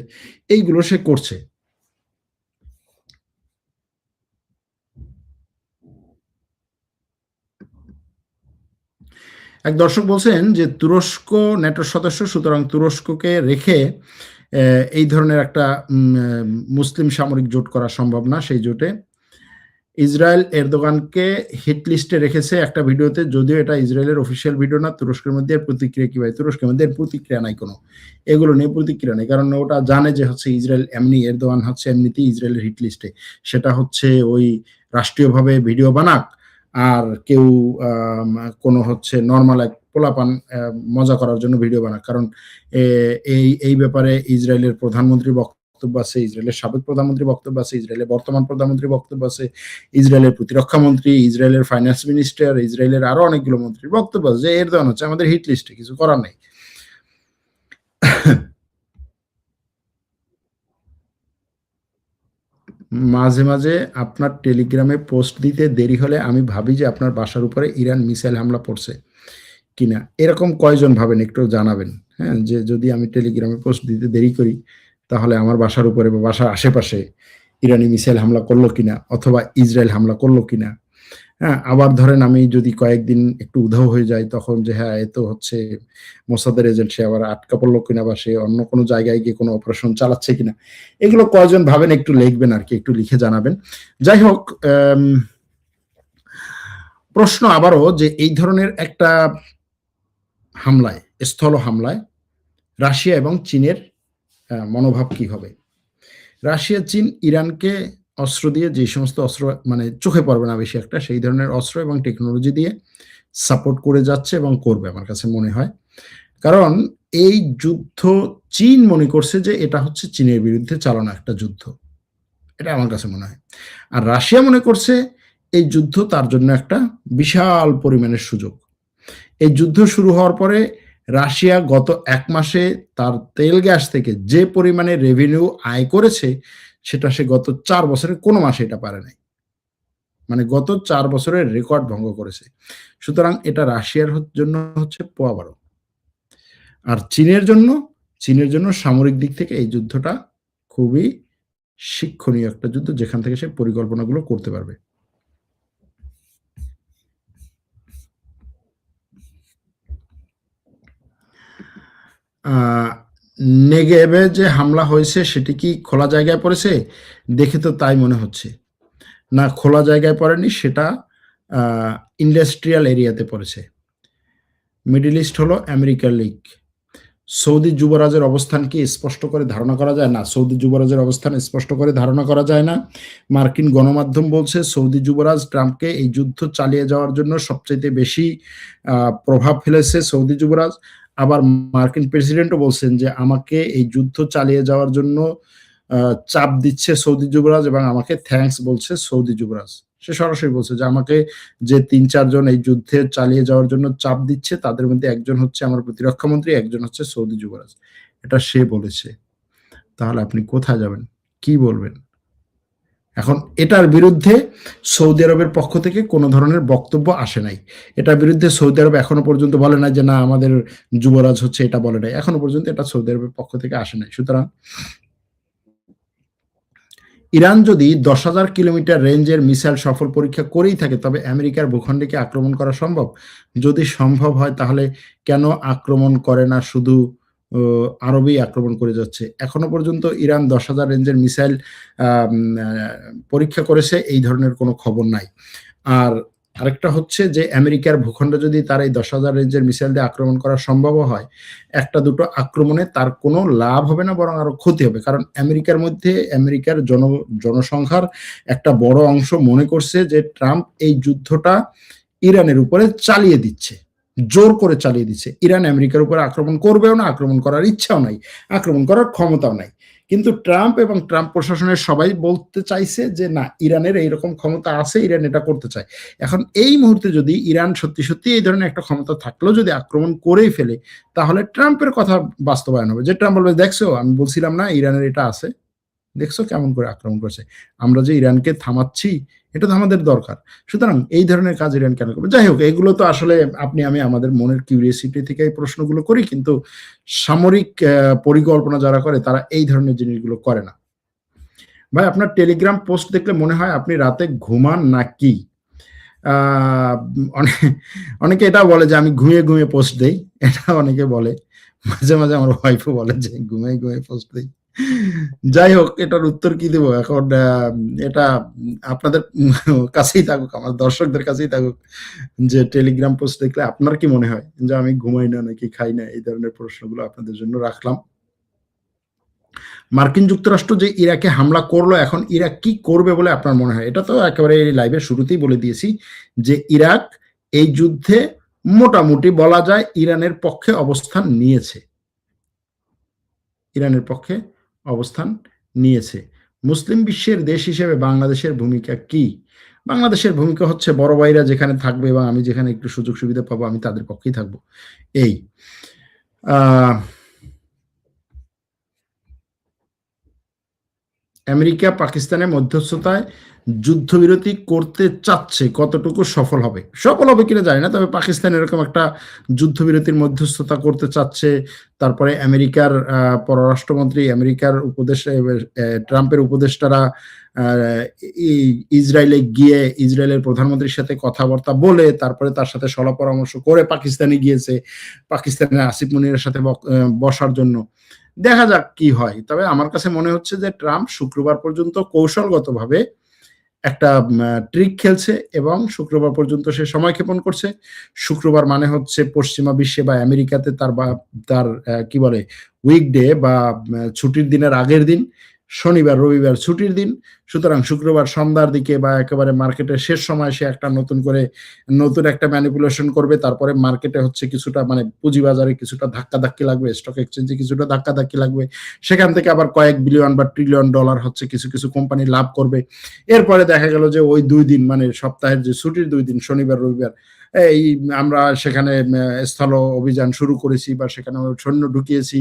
এইগুলো সে করছে। এক দর্শক বলছেন যে তুরস্ক ন্যাটোর সদস্য, সুতরাং তুরস্ককে রেখে এই ধরনের একটা মুসলিম সামরিক জোট করা সম্ভব না। সেই জোটে ইসরায়েল এরদোগানকে হিট লিস্টে রেখেছে একটা ভিডিওতে, যদিও এটা ইসরায়েলের অফিসিয়াল ভিডিও না। তুরস্কের মধ্যে এর প্রতিক্রিয়া কি ভাই? তুরস্কের মধ্যে এর প্রতিক্রিয়া নাই কোনো, এগুলো নিয়ে প্রতিক্রিয়া নেই, কারণ ওটা জানে যে হচ্ছে ইসরায়েল এমনি, এরদোগান হচ্ছে এমনিতেই ইসরায়েলের হিট লিস্টে। সেটা হচ্ছে ওই রাষ্ট্রীয়ভাবে ভিডিও বানাক আর কেউ কোনো হচ্ছে নর্মাল এক পোলাপান মজা করার জন্য ভিডিও বানাক, কারণ এই ব্যাপারে ইসরায়েলের প্রধানমন্ত্রীর বক্তব্য আছে, ইসরায়েলের সাবেক প্রধানমন্ত্রী বক্তব্য আছে, ইসরায়েলের বর্তমান প্রধানমন্ত্রী বক্তব্য আছে, ইসরায়েলের প্রতিরক্ষা মন্ত্রী, ইসরায়েলের ফাইন্যান্স মিনিস্টার, ইসরায়েলের আরো অনেকগুলো মন্ত্রীর বক্তব্য আছে যে এরদোগান হচ্ছে আমাদের হিট লিস্টে, কিছু করার নেই। মাঝে মাঝে আপনার টেলিগ্রামে পোস্ট দিতে দেরি হলে আমি ভাবি যে আপনার বাসার উপরে ইরান মিসাইল হামলা পড়ছে কিনা। এরকম কয়জন ভাবেন একটু জানাবেন, হ্যাঁ, যে যদি আমি টেলিগ্রামে পোস্ট দিতে দেরি করি তাহলে আমার বাসার উপরে বা বাসার আশেপাশে ইরানি মিসাইল হামলা করলো কিনা, অথবা ইসরায়েল হামলা করলো কিনা। হ্যাঁ, আবার ধরেন আমি যদি কয়েকদিন একটু উধাও হয়ে যাই তখন যে হ্যাঁ এ তো হচ্ছে মোসাদের এজেন্ট, সে আবার আটকা পড়লো কিনা বা সে অন্য কোনো জায়গায় গিয়ে কোনো অপারেশন চালাচ্ছে কিনা, এগুলো কয়জন ভাবেন একটু লিখবেন আর কি, একটু লিখে জানাবেন। যাই হোক, প্রশ্ন আবারও যে এই ধরনের একটা হামলায়, স্থল হামলায় রাশিয়া এবং চীনের মনোভাব কি হবে। রাশিয়া চীন ইরানকে অস্ত্র দিয়ে, যে সমস্ত অস্ত্র মানে চোখে পড়বে না বেশি একটা, সেই ধরনের অস্ত্র এবং টেকনোলজি দিয়ে সাপোর্ট করে যাচ্ছে এবং করবে আমার কাছে মনে হয়। কারণ এই যুদ্ধ চীন মনে করছে যে এটা হচ্ছে চীনের বিরুদ্ধে চালানো একটা যুদ্ধ, এটা আমার কাছে মনে হয়। আর রাশিয়া মনে করছে এই যুদ্ধ তার জন্য একটা বিশাল পরিমাণের সুযোগ। এই যুদ্ধ শুরু হওয়ার পরে রাশিয়া গত 1 মাসে তার তেল গ্যাস থেকে যে পরিমাণে রেভিনিউ আয় করেছে সেটা সে গত 4 বছরে কোনো মাসে এটা পারে নাই। মানে গত 4 বছরের রেকর্ড ভঙ্গ করেছে। সুতরাং এটা রাশিয়ার জন্য হচ্ছে পোয়া বারো। আর চীনের জন্য সামরিক দিক থেকে এই যুদ্ধটা খুবই শিক্ষণীয় একটা যুদ্ধ, যেখান থেকে সে পরিকল্পনাগুলো করতে পারবে। নেগেভে যে হামলা হয়েছে সেটি কি খোলা জায়গায় পড়েছে? দেখে তো তাই মনে হচ্ছে। না, খোলা জায়গায় পড়েনি, সেটা ইন্ডাস্ট্রিয়াল এরিয়াতে পড়েছে। মিডল ইস্ট হলো আমেরিকার লিগ। সৌদি যুবরাজের অবস্থান কি স্পষ্ট করে ধারণা করা যায়? না, সৌদি যুবরাজের অবস্থান স্পষ্ট করে ধারণা করা যায় না। মার্কিন গণমাধ্যম বলছে সৌদি যুবরাজ ট্রাম্পকে এই যুদ্ধ চালিয়ে যাওয়ার জন্য সবচাইতে বেশি প্রভাব ফেলেছে সৌদি যুবরাজ। আবার মার্কিন প্রেসিডেন্টও বলছেন যে আমাকে এই যুদ্ধ চালিয়ে যাওয়ার জন্য চাপ দিচ্ছে সৌদি যুবরাজ এবং আমাকে থ্যাঙ্কস বলছে সৌদি যুবরাজ। সে সরাসরি বলছে যে আমাকে যে ৩-৪ জন এই যুদ্ধে চালিয়ে যাওয়ার জন্য চাপ দিচ্ছে তাদের মধ্যে একজন হচ্ছে আমার প্রতিরক্ষা মন্ত্রী, একজন হচ্ছে সৌদি যুবরাজ। এটা সে বলেছে। তাহলে আপনি কোথায় যাবেন? কি বলবেন? এখন এটার বিরুদ্ধে সৌদি আরবের পক্ষ থেকে কোনো ধরনের বক্তব্য আসে নাই। এটার বিরুদ্ধে সৌদি আরব এখনো পর্যন্ত বলে নাই যে না আমাদের যুবরাজ হচ্ছে এটা বলে নাই। এখনো পর্যন্ত এটা সৌদি আরবের পক্ষ থেকে আসে নাই। সুতরাং ইরান যদি 10,000 কিলোমিটার রেঞ্জের মিসাইল সফল পরীক্ষা করেই থাকে তবে আমেরিকার ভূখণ্ডে কি আক্রমণ করা সম্ভব? যদি সম্ভব হয় তাহলে কেন আক্রমণ করে না, শুধু আরবেই আক্রমণ করে যাচ্ছে? এখনো পর্যন্ত ইরান 10,000 রেঞ্জের মিসাইল পরীক্ষা করেছে এই ধরনের কোনো খবর নাই। আর আরেকটা হচ্ছে যে আমেরিকার ভূখণ্ডে যদি তার এই 10,000 রেঞ্জের মিসাইল দিয়ে আক্রমণ করা সম্ভবও হয়, 1টা-2টো আক্রমণে তার কোনো লাভ হবে না, বরং আরো ক্ষতি হবে। কারণ আমেরিকার মধ্যে আমেরিকার জনসংখ্যার একটা বড় অংশ মনে করছে যে ট্রাম্প এই যুদ্ধটা ইরানের উপরে চালিয়ে দিচ্ছে। জোর করে চালিয়ে দিচ্ছে। ইরান আমেরিকার উপরে আক্রমণ করবেও না, আক্রমণ করার ইচ্ছাও নাই, আক্রমণ করার ক্ষমতাও নাই। কিন্তু ট্রাম্প এবং ট্রাম্প প্রশাসনের সবাই বলতে চাইছে যে না, ইরানের এইরকম ক্ষমতা আছে, ইরান এটা করতে চায়। এখন এই মুহূর্তে যদি ইরান সত্যি সত্যি এই ধরনের একটা ক্ষমতা থাকলেও যদি আক্রমণ করেই ফেলে, তাহলে ট্রাম্পের কথা বাস্তবায়ন হবে। যে ট্রাম্প বলবে, দেখছো আমি বলছিলাম না ইরানের এটা আছে, দেখছো কেমন করে আক্রমণ করছে, আমরা যে ইরানকে থামাচ্ছি, এটা তো আমাদের দরকার। সুতরাং এই ধরনের কাজ ইরান কেন করবে? যাই হোক, এগুলো তো আসলে আপনি আমি আমাদের মনের কিউরিয়াসিটি থেকে এই প্রশ্নগুলো করি, কিন্তু সামরিক পরিকল্পনা যারা করে তারা এই ধরনের জিনিসগুলো করে না। ভাই, আপনার টেলিগ্রাম পোস্ট দেখলে মনে হয় আপনি রাতে ঘুমান নাকি? অনেকে এটা বলে যে আমি ঘুমিয়ে ঘুমিয়ে পোস্ট দেই, এটা অনেকে বলে। মাঝে মাঝে আমার ওয়াইফও বলে যে ঘুমিয়ে ঘুমিয়ে পোস্ট দেই। যাই হোক, এটার উত্তর কি দেব এখন? এটা আপনাদের কাছেই থাকুক, আমার দর্শকদের কাছেই থাকুক, যে টেলিগ্রাম পোস্ট দেখলে আপনার কি মনে হয় যে আমি ঘুমাই না নাকি খাই না? এই ধরনের প্রশ্নগুলো আপনাদের জন্য রাখলাম। মার্কিন যুক্তরাষ্ট্র যে ইরাকে হামলা করলো, এখন ইরাক কি করবে বলে আপনার মনে হয়? এটা তো একেবারে লাইভের শুরুতেই বলে দিয়েছি যে ইরাক এই যুদ্ধে মোটামুটি বলা যায় ইরানের পক্ষে অবস্থান নিয়েছে। ইরানের পক্ষে অবস্থান নিয়েছে। মুসলিম বিশ্বের দেশ হিসেবে বাংলাদেশের ভূমিকা কি? বাংলাদেশের ভূমিকা হচ্ছে বড় ভাইরা যেখানে থাকবে এবং আমি যেখানে একটু সুযোগ সুবিধা পাবো, আমি তাদের পক্ষেই থাকবো। এই আমেরিকা পাকিস্তানের মধ্যস্থতায় যুদ্ধবিরতি করতে চাচ্ছে, কতটুকু সফল হবে? সফল হবে কিনা জানি না, তবে পাকিস্তান এরকম একটা যুদ্ধবিরতির মধ্যস্থতা করতে চাচ্ছে। তারপরে আমেরিকার পররাষ্ট্রমন্ত্রী, আমেরিকার ট্রাম্পের উপদেষ্টারা ইসরায়েলে গিয়ে ইসরায়েলের প্রধানমন্ত্রীর সাথে কথাবার্তা বলে তারপরে তার সাথে সলা পরামর্শ করে পাকিস্তানে গিয়েছে, পাকিস্তানের আসিফ মুনিরের সাথে বসার জন্য। দেখা যাক কি হয়। তবে আমার কাছে মনে হচ্ছে যে ট্রাম্প শুক্রবার পর্যন্ত কৌশলগতভাবে একটা ট্রিক খেলছে এবং শুক্রবার পর্যন্ত সে সময় ক্ষেপণ করছে। শুক্রবার মানে হচ্ছে পশ্চিমা বিশ্বে বা আমেরিকাতে তার কি বলে উইকডে বা ছুটির দিনের আগের দিন। শনিবার রবিবার ছুটির দিন। সুতরাং শুক্রবার সন্ধ্যার দিকে বা একেবারে মার্কেটের শেষ সময় সে একটা নতুন একটা ম্যানিপুলেশন করবে। তারপরে মার্কেটে হচ্ছে কিছুটা মানে পুঁজিবাজারে কিছুটা ধাক্কাধাক্কি লাগবে, স্টক এক্সচেঞ্জে কিছুটা ধাক্কাধাক্কি লাগবে। সেখান থেকে আবার কয়েক বিলিয়ন বা ট্রিলিয়ন ডলার হচ্ছে কিছু কোম্পানি লাভ করবে। এরপরে দেখা গেল যে ওই ২ দিন মানে সপ্তাহের যে ছুটির ২ দিন শনিবার রবিবার, এই আমরা সেখানে স্থল অভিযান শুরু করেছি বা সেখানে সৈন্য ঢুকিয়েছি।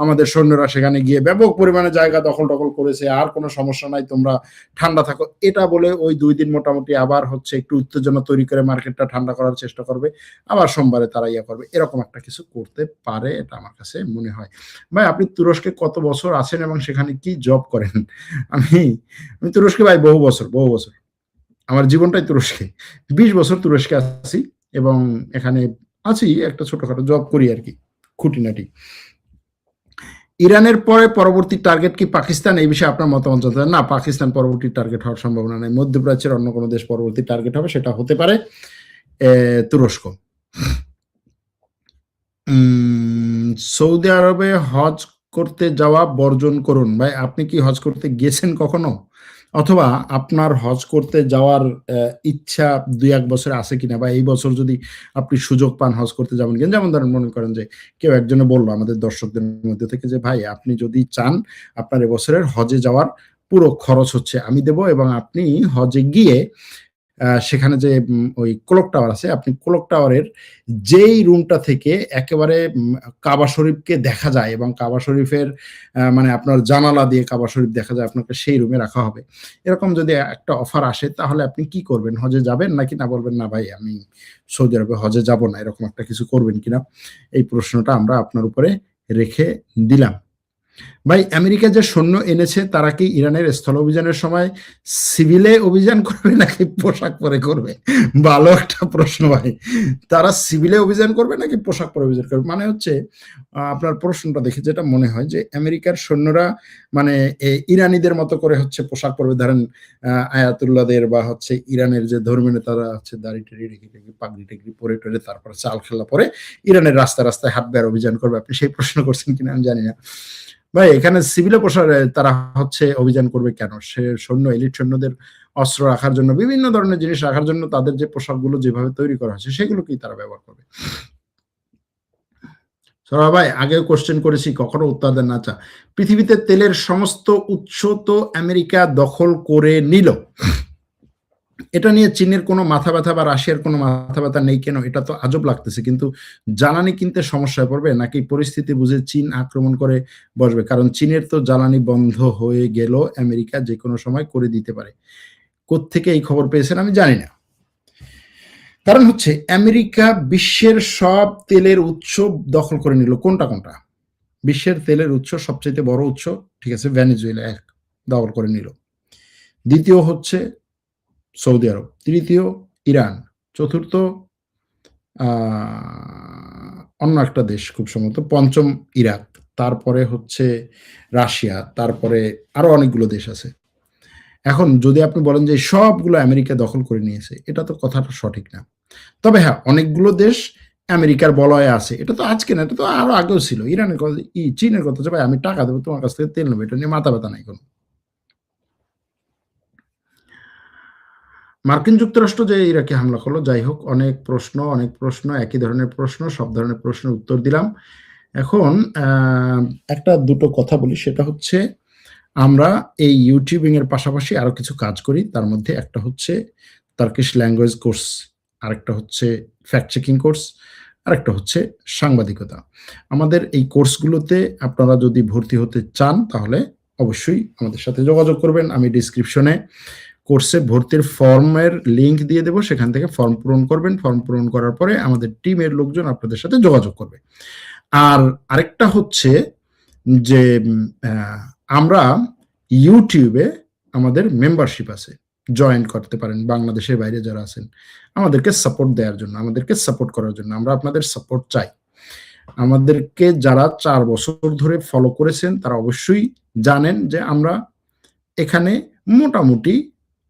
আমাদের সৈন্যরা সেখানে গিয়ে ব্যাপক পরিমাণে জায়গা দখল করেছে। আর কোনো সমস্যা নাই, তোমরা ঠান্ডা থাকো। এটা বলে ওই ২ দিন মোটামুটি আবার হচ্ছে একটু উত্তেজনা তৈরি করে মার্কেটটা ঠান্ডা করার চেষ্টা করবে। আবার সোমবারে তারা করবে। এরকম একটা কিছু করতে পারে, এটা আমার কাছে মনে হয়। ভাই, আপনি তুরস্কে কত বছর আছেন এবং সেখানে কি জব করেন? আমি তুরস্কে ভাই বহু বছর। আমার জীবনটাই তুরস্কে। ২০ বছর তুরস্কে আছি এবং এখানে আছি, একটা ছোটখাটো জব করি আরকি, খুঁটিনাটি। ইরানের পরে পরবর্তী টার্গেট কি পাকিস্তান? এই বিষয়ে আপনার মতামত জানতে চাই। না, পাকিস্তান পরবর্তী টার্গেট হওয়ার সম্ভাবনা নাই। মধ্যপ্রাচ্যের অন্য কোনো দেশ পরবর্তী টার্গেট হবে, সেটা হতে পারে তুরস্ক। সৌদি আরবে হজ করতে যাওয়া বর্জন করুন। ভাই, আপনি কি হজ করতে গেছেন কখনো? অথবা আপনার হজ করতে যাওয়ার ইচ্ছা ২-১ বছরে আছে কিনা, বা এই বছর যদি আপনি সুযোগ পান হজ করতে যাবেন কিনা? যেমন ধরেন, মনে করেন যে কেউ একজনে বলল আমাদের দর্শকদের মধ্যে থেকে যে, "ভাই, আপনি যদি চান আপনার এবছরের হজে যাওয়ার পুরো খরচ হচ্ছে আমি দেব এবং আপনি হজে গিয়ে সেখানে যে ওই ক্লক টাওয়ার আছে, আপনি ক্লক টাওয়ারের যেই রুমটা থেকে একেবারে কাবা শরীফকে দেখা যায় এবং কাবা শরীফের মানে আপনার জানালা দিয়ে কাবা শরীফ দেখা যায়, আপনাকে সেই রুমে রাখা হবে।" এরকম যদি একটা অফার আসে, তাহলে আপনি কি করবেন? হজে যাবেন নাকি না বলবেন, "না ভাই, আমি সৌদি আরবে হজে যাব না।" এরকম একটা কিছু করবেন কিনা? এই প্রশ্নটা আমরা আপনার উপরে রেখে দিলাম। ভাই, আমেরিকা যে সৈন্য এনেছে তারা কি ইরানের স্থল অভিযানের সময় সিভিলে অভিযান করবে নাকি পোশাক পরে করবে? ভালো একটা প্রশ্ন ভাই। তারা সিভিলে অভিযান করবে নাকি পোশাক পরে অভিযান করবে? মানে হচ্ছে আপনার প্রশ্নটা দেখে যেটা মনে হয় যে আমেরিকার সৈন্যরা মানে ইরানীদের মতো করে হচ্ছে পোশাক পরবে। ধরেন আয়াতুল্লাহদের বা হচ্ছে ইরানের যে ধর্মীয় নেতারা হচ্ছে দাড়ি-টাড়ি রেখে পাগড়ি-টাগড়ি পরে টরে তারপরে চাল খেলা পরে ইরানের রাস্তায় হাঁটবে আর অভিযান করবে। আপনি সেই প্রশ্ন করছেন কিনা আমি জানি না। ভাই, এখানে সিভিলে তারা হচ্ছে অভিযান করবে কেন? এলিট সৈন্যদের অস্ত্র রাখার জন্য, বিভিন্ন ধরনের জিনিস রাখার জন্য তাদের যে পোশাকগুলো যেভাবে তৈরি করা হয়েছে সেগুলোকেই তারা ব্যবহার করবে। সরা ভাই আগেও কোশ্চেন করেছি, কখনো উত্তর দেন না। আচ্ছা, পৃথিবীতে তেলের সমস্ত উৎস তো আমেরিকা দখল করে নিল, এটা নিয়ে চীনের কোনো মাথা ব্যথা বা রাশিয়ার কোনো মাথা ব্যথা নেই কেন? এটা তো আজব লাগতেছে। কিন্তু জ্বালানি কিনতে সমস্যায় পড়বে নাকি পরিস্থিতি বুঝে চীন আক্রমণ করে বসবে? কারণ চীনের তো জ্বালানি বন্ধ হয়ে গেলেও আমেরিকা যেকোনো সময় করে দিতে পারে। কোত্থেকে এই খবর পেয়েছেন আমি জানি না। কারণ হচ্ছে আমেরিকা বিশ্বের সব তেলের উৎস দখল করে নিল। কোনটা, কোনটা? বিশ্বের তেলের উৎস সবচাইতে বড় উৎস, ঠিক আছে, ভেনেজুয়েলা এক দখল করে নিল। দ্বিতীয় হচ্ছে সৌদি আরব, তৃতীয় ইরান, চতুর্থ অন্য একটা দেশ খুব সম্ভবত, পঞ্চম ইরাক, তারপরে হচ্ছে রাশিয়া, তারপরে আরো অনেকগুলো দেশ আছে। এখন যদি আপনি বলেন যে সবগুলো আমেরিকা দখল করে নিয়েছে, এটা তো কথাটা সঠিক না। তবে হ্যাঁ, অনেকগুলো দেশ আমেরিকার বলয়ে আছে। এটা তো আজকে না, এটা তো আরো আগেও ছিল। ইরানের কথা, চীনের কথা যে ভাই আমি টাকা দেবো, তোমার কাছ থেকে তেল নেবো, এটা নিয়ে মাথা ব্যথা নাই কোনো। মার্কিন যুক্তরাষ্ট্র যে ইরাকে হামলা করলো, যাই হোক, অনেক প্রশ্ন, একই ধরনের প্রশ্ন, সব ধরনের প্রশ্নের উত্তর দিলাম। এখন একটা দুটো কথা বলি, সেটা হচ্ছে আমরা এই ইউটিউবিং এর পাশাপাশি আরো কিছু কাজ করি। তার মধ্যে একটা হচ্ছে টার্কিশ ল্যাঙ্গুয়েজ কোর্স, আরেকটা হচ্ছে ফ্যাক্ট চেকিং কোর্স, আরেকটা হচ্ছে সাংবাদিকতা। আমাদের এই কোর্সগুলোতে আপনারা যদি ভর্তি হতে চান তাহলে অবশ্যই আমাদের সাথে যোগাযোগ করবেন। আমি ডিসক্রিপশনে কোর্সে ভর্তির ফর্মের লিঙ্ক দিয়ে দেব, সেখান থেকে ফর্ম পূরণ করবেন। ফর্ম পূরণ করার পরে আমাদের টিমের লোকজন আপনাদের সাথে যোগাযোগ করবে। আর আরেকটা হচ্ছে যে আমরা ইউটিউবে আমাদের মেম্বারশিপ আছে, জয়েন করতে পারেন বাংলাদেশের বাইরে যারা আছেন, আমাদেরকে সাপোর্ট দেওয়ার জন্য, আমাদেরকে সাপোর্ট করার জন্য। আমরা আপনাদের সাপোর্ট চাই। আমাদেরকে যারা ৪ বছর ধরে ফলো করেছেন তারা অবশ্যই জানেন যে আমরা এখানে মোটামুটি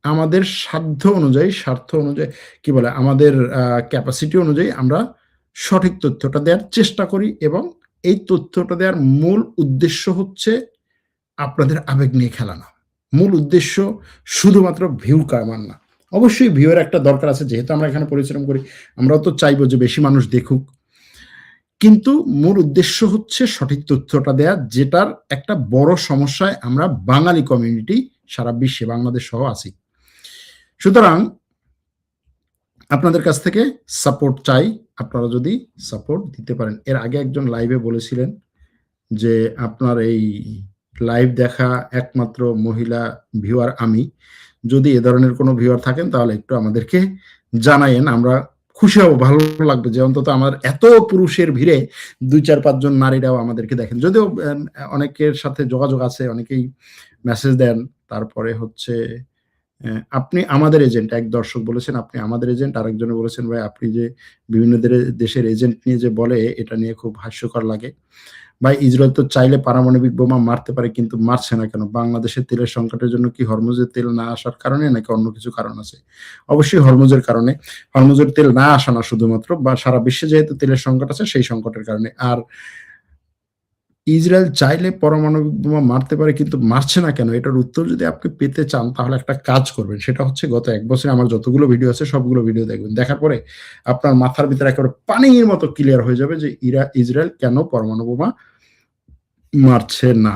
আমাদের সাধ্য অনুযায়ী, স্বার্থ অনুযায়ী, কি বলে, আমাদের ক্যাপাসিটি অনুযায়ী আমরা সঠিক তথ্যটা দেওয়ার চেষ্টা করি, এবং এই তথ্যটা দেওয়ার মূল উদ্দেশ্য হচ্ছে আপনাদের আবেগ নিয়ে খেলা না। মূল উদ্দেশ্য শুধুমাত্র ভিউ কামান না। অবশ্যই ভিউ এর একটা দরকার আছে, যেহেতু আমরা এখানে পরিশ্রম করি, আমরাও তো চাইবো যে বেশি মানুষ দেখুক। কিন্তু মূল উদ্দেশ্য হচ্ছে সঠিক তথ্যটা দেয়া, যেটার একটা বড় সমস্যায় আমরা বাঙালি কমিউনিটি সারা বিশ্বে, বাংলাদেশ সহ আছি। সুতরাং আপনাদের কাছ থেকে সাপোর্ট চাই, আপনারা যদি সাপোর্ট দিতে পারেন। এর আগে একজন লাইভে বলেছিলেন যে আপনার এই লাইভ দেখা একমাত্র মহিলা ভিউয়ার আমি। যদি এ ধরনের কোনো ভিউয়ার থাকেন তাহলে একটু আমাদেরকে জানাইয়েন, আমরা খুশি হব, ভালো লাগবে যে অন্তত আমার এত পুরুষের ভিড়ে ২-৪-৫ জন নারীরাও আমাদেরকে দেখেন। যদিও অনেকের সাথে যোগাযোগ আছে, অনেকেই মেসেজ দেন। তারপরে হচ্ছে আপনি আমাদের এজেন্ট, এক দর্শক বলেছেন আপনি আমাদের এজেন্ট, আরেকজনে বলেছেন ভাই আপনি যে বিভিন্ন দেশের এজেন্ট নিয়ে যে বলে, এটা নিয়ে খুব হাস্যকর লাগে। ভাই ইসরায়েল তো চাইলে পারমাণবিক বোমা মারতে পারে, কিন্তু মারছে না কেন? বাংলাদেশের তেলের সংকটের জন্য কি হরমুজের তেল না আসার কারণে, নাকি অন্য কিছু কারণ আছে? অবশ্যই হরমুজের কারণে। হরমুজের তেল না আসা না শুধুমাত্র, বা সারা বিশ্বে যেহেতু তেলের সংকট আছে সেই সংকটের কারণে। আর ইসরায়েল চাইলে পারমাণবিক বোমা মারতে পারে কিন্তু মারছে না কেন? এটার উত্তর যদি আপনি পেতে চান তাহলে একটা কাজ করবেন। সেটা হচ্ছে গত ১ বছরে আমার যতগুলো ভিডিও আছে সবগুলো ভিডিও দেখবেন। দেখার পরে আপনার মাথার ভিতরে একেবারে পানির মতো ক্লিয়ার হয়ে যাবে যে ইসরায়েল কেন পরমাণু বোমা মারছে না।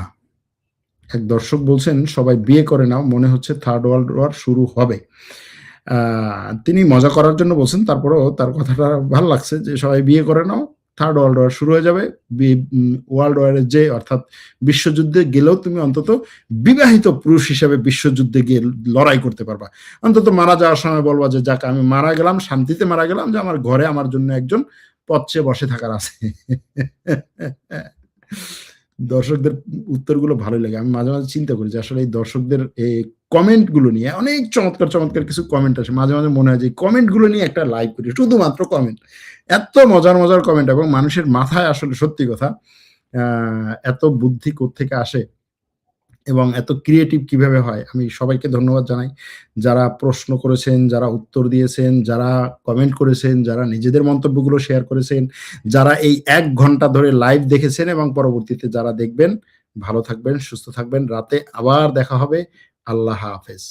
এক দর্শক বলছেন সবাই বিয়ে করে নাও, মনে হচ্ছে থার্ড ওয়ার্ল্ড ওয়ার শুরু হবে। তিনি মজা করার জন্য বলছেন, তারপরেও তার কথাটা ভাল লাগছে যে সবাই বিয়ে করে নাও, থার্ড ওয়ার্ল্ড ওয়ার শুরু হয়ে যাবে। ওয়ার্ল্ড ওয়ারের যে, অর্থাৎ বিশ্বযুদ্ধে গেলেও তুমি অন্তত বিবাহিত পুরুষ হিসেবে বিশ্বযুদ্ধে গিয়ে লড়াই করতে পারবা। অন্তত মারা যাওয়ার সময় বলবা যে যাক আমি মারা গেলাম, শান্তিতে মারা গেলাম, যে আমার ঘরে আমার জন্য একজন পথ চেয়ে বসে থাকার আছে। দর্শকদের উত্তরগুলো ভালোই লাগে। আমি মাঝে, মাঝে চিন্তা করি যে আসলে এই দর্শকদের এই কমেন্ট গুলো নিয়ে অনেক চমৎকার, চমৎকার কিছু কমেন্ট আসে। মাঝে, মাঝে মনে হয় যে কমেন্ট গুলো নিয়ে একটা লাইভ করি। শুধুমাত্র কমেন্ট। এত মজার, মজার কমেন্ট, এবং মানুষের মাথায় আসলে সত্যি কথা আ এত বুদ্ধি কোত্থেকে আসে এবং এত ক্রিয়েটিভ কিভাবে হয়, আমি সবাইকে ধন্যবাদ জানাই। যারা প্রশ্ন করেছেন, যারা উত্তর দিয়েছেন, যারা কমেন্ট করেছেন, যারা নিজেদের মন্তব্যগুলো শেয়ার করেছেন, যারা এই ১ ঘন্টা ধরে লাইভ দেখেছেন, এবং পরবর্তীতে যারা দেখবেন, ভালো থাকবেন, সুস্থ থাকবেন। রাতে আবার দেখা হবে। আল্লাহ হাফেজ।